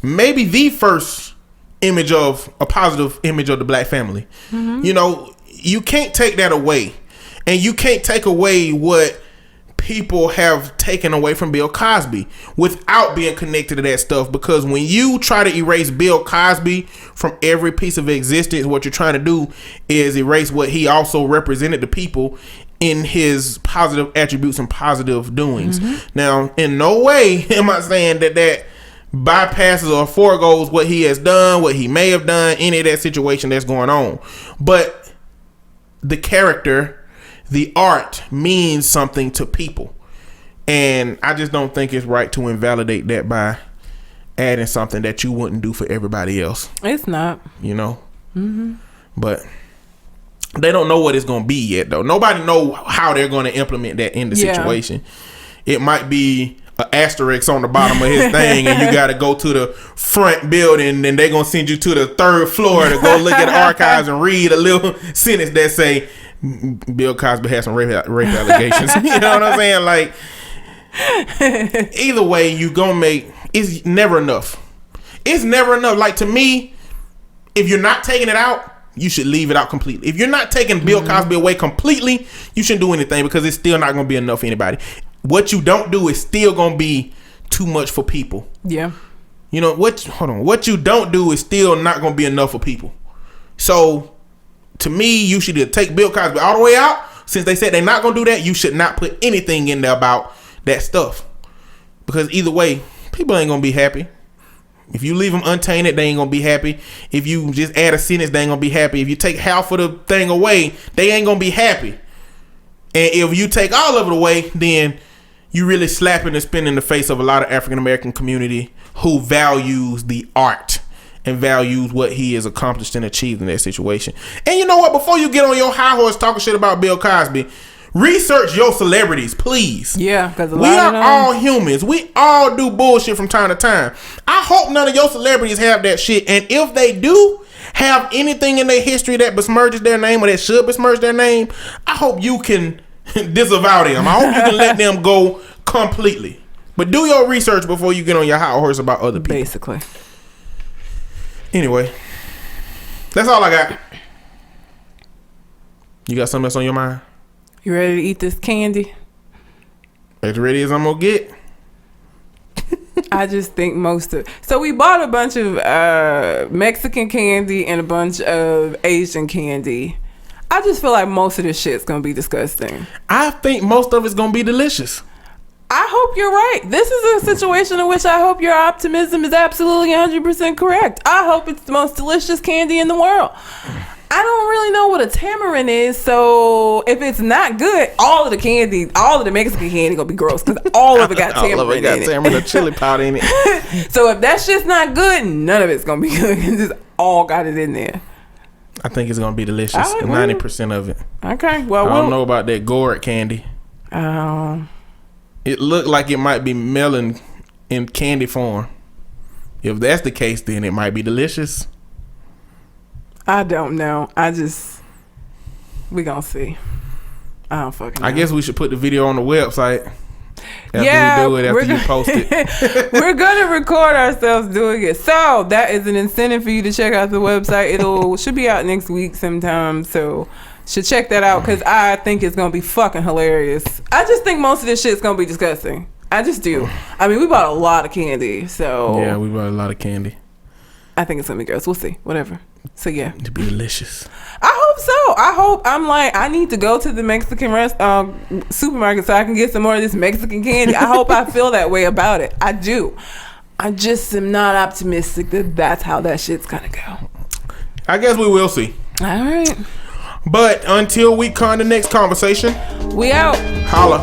maybe the first image of a positive image of the black family. Mm-hmm. You know, you can't take that away. And you can't take away what people have taken away from Bill Cosby without being connected to that stuff. Because when you try to erase Bill Cosby from every piece of existence, what you're trying to do is erase what he also represented to people in his positive attributes and positive doings. Mm-hmm. Now, in no way am I saying that bypasses or foregoes what he has done, what he may have done, any of that situation that's going on. But the character, the art means something to people. And I just don't think it's right to invalidate that by adding something that you wouldn't do for everybody else. It's not. You know? Mm-hmm. But they don't know what it's going to be yet, though. Nobody know how they're going to implement that in the situation. It might be an asterisk on the bottom of his thing, and you got to go to the front building, and they're going to send you to the third floor to go look at the archives and read a little sentence that say, Bill Cosby has some rape allegations. You know what I'm saying? Like, either way, you gonna make, it's never enough. It's never enough. Like, to me, if you're not taking it out, you should leave it out completely. If you're not taking Bill Cosby away completely, you shouldn't do anything, because it's still not gonna be enough for anybody. What you don't do is still gonna be too much for people. Yeah. You know what you don't do is still not gonna be enough for people. So, to me, you should either take Bill Cosby all the way out. Since they said they're not going to do that, you should not put anything in there about that stuff. Because either way, people ain't going to be happy. If you leave them untainted, they ain't going to be happy. If you just add a sentence, they ain't going to be happy. If you take half of the thing away, they ain't going to be happy. And if you take all of it away, then you really slapping and spin in the face of a lot of African American community who values the art and values what he has accomplished and achieved in that situation. And you know what? Before you get on your high horse talking shit about Bill Cosby, research your celebrities, please. Yeah, because we are all humans. We all do bullshit from time to time. I hope none of your celebrities have that shit. And if they do have anything in their history that besmirches their name or that should besmirch their name, I hope you can disavow them. I hope you can let them go completely. But do your research before you get on your high horse about other people. Basically. Anyway, that's all I got. You got something else on your mind? You ready to eat this candy? As ready as I'm gonna get. I just think most of... So we bought a bunch of Mexican candy and a bunch of Asian candy. I just feel like most of this shit's gonna be disgusting. I think most of it's gonna be delicious. I hope you're right. This is a situation in which I hope your optimism is absolutely 100% correct. I hope it's the most delicious candy in the world. I don't really know what a tamarind is, so if it's not good, all of the candy, all of the Mexican candy gonna be gross, because all of it got tamarind in it. Tamarind or chili powder in it. So if that shit's not good, none of it's gonna be good. It's just all got it in there. I think it's gonna be delicious. 90% of it. Okay. Well, I don't know about that gourd candy. It looked like it might be melon in candy form. If that's the case, then it might be delicious. I don't know. We gonna see. I don't fucking know. I guess we should put the video on the website. After we do it, after you post it. We're gonna record ourselves doing it. So that is an incentive for you to check out the website. Should be out next week sometime. So should check that out, because I think it's gonna be fucking hilarious. I just think most of this shit's gonna be disgusting. I just do. I mean, we bought a lot of candy, so yeah, we bought a lot of candy. I think it's gonna be gross. We'll see. Whatever. So yeah, it'll be delicious. I hope so. I need to go to the Mexican supermarket so I can get some more of this Mexican candy. I hope I feel that way about it. I do. I just am not optimistic that that's how that shit's gonna go. I guess we will see. All right. But until we come to the next conversation, we out. Holla.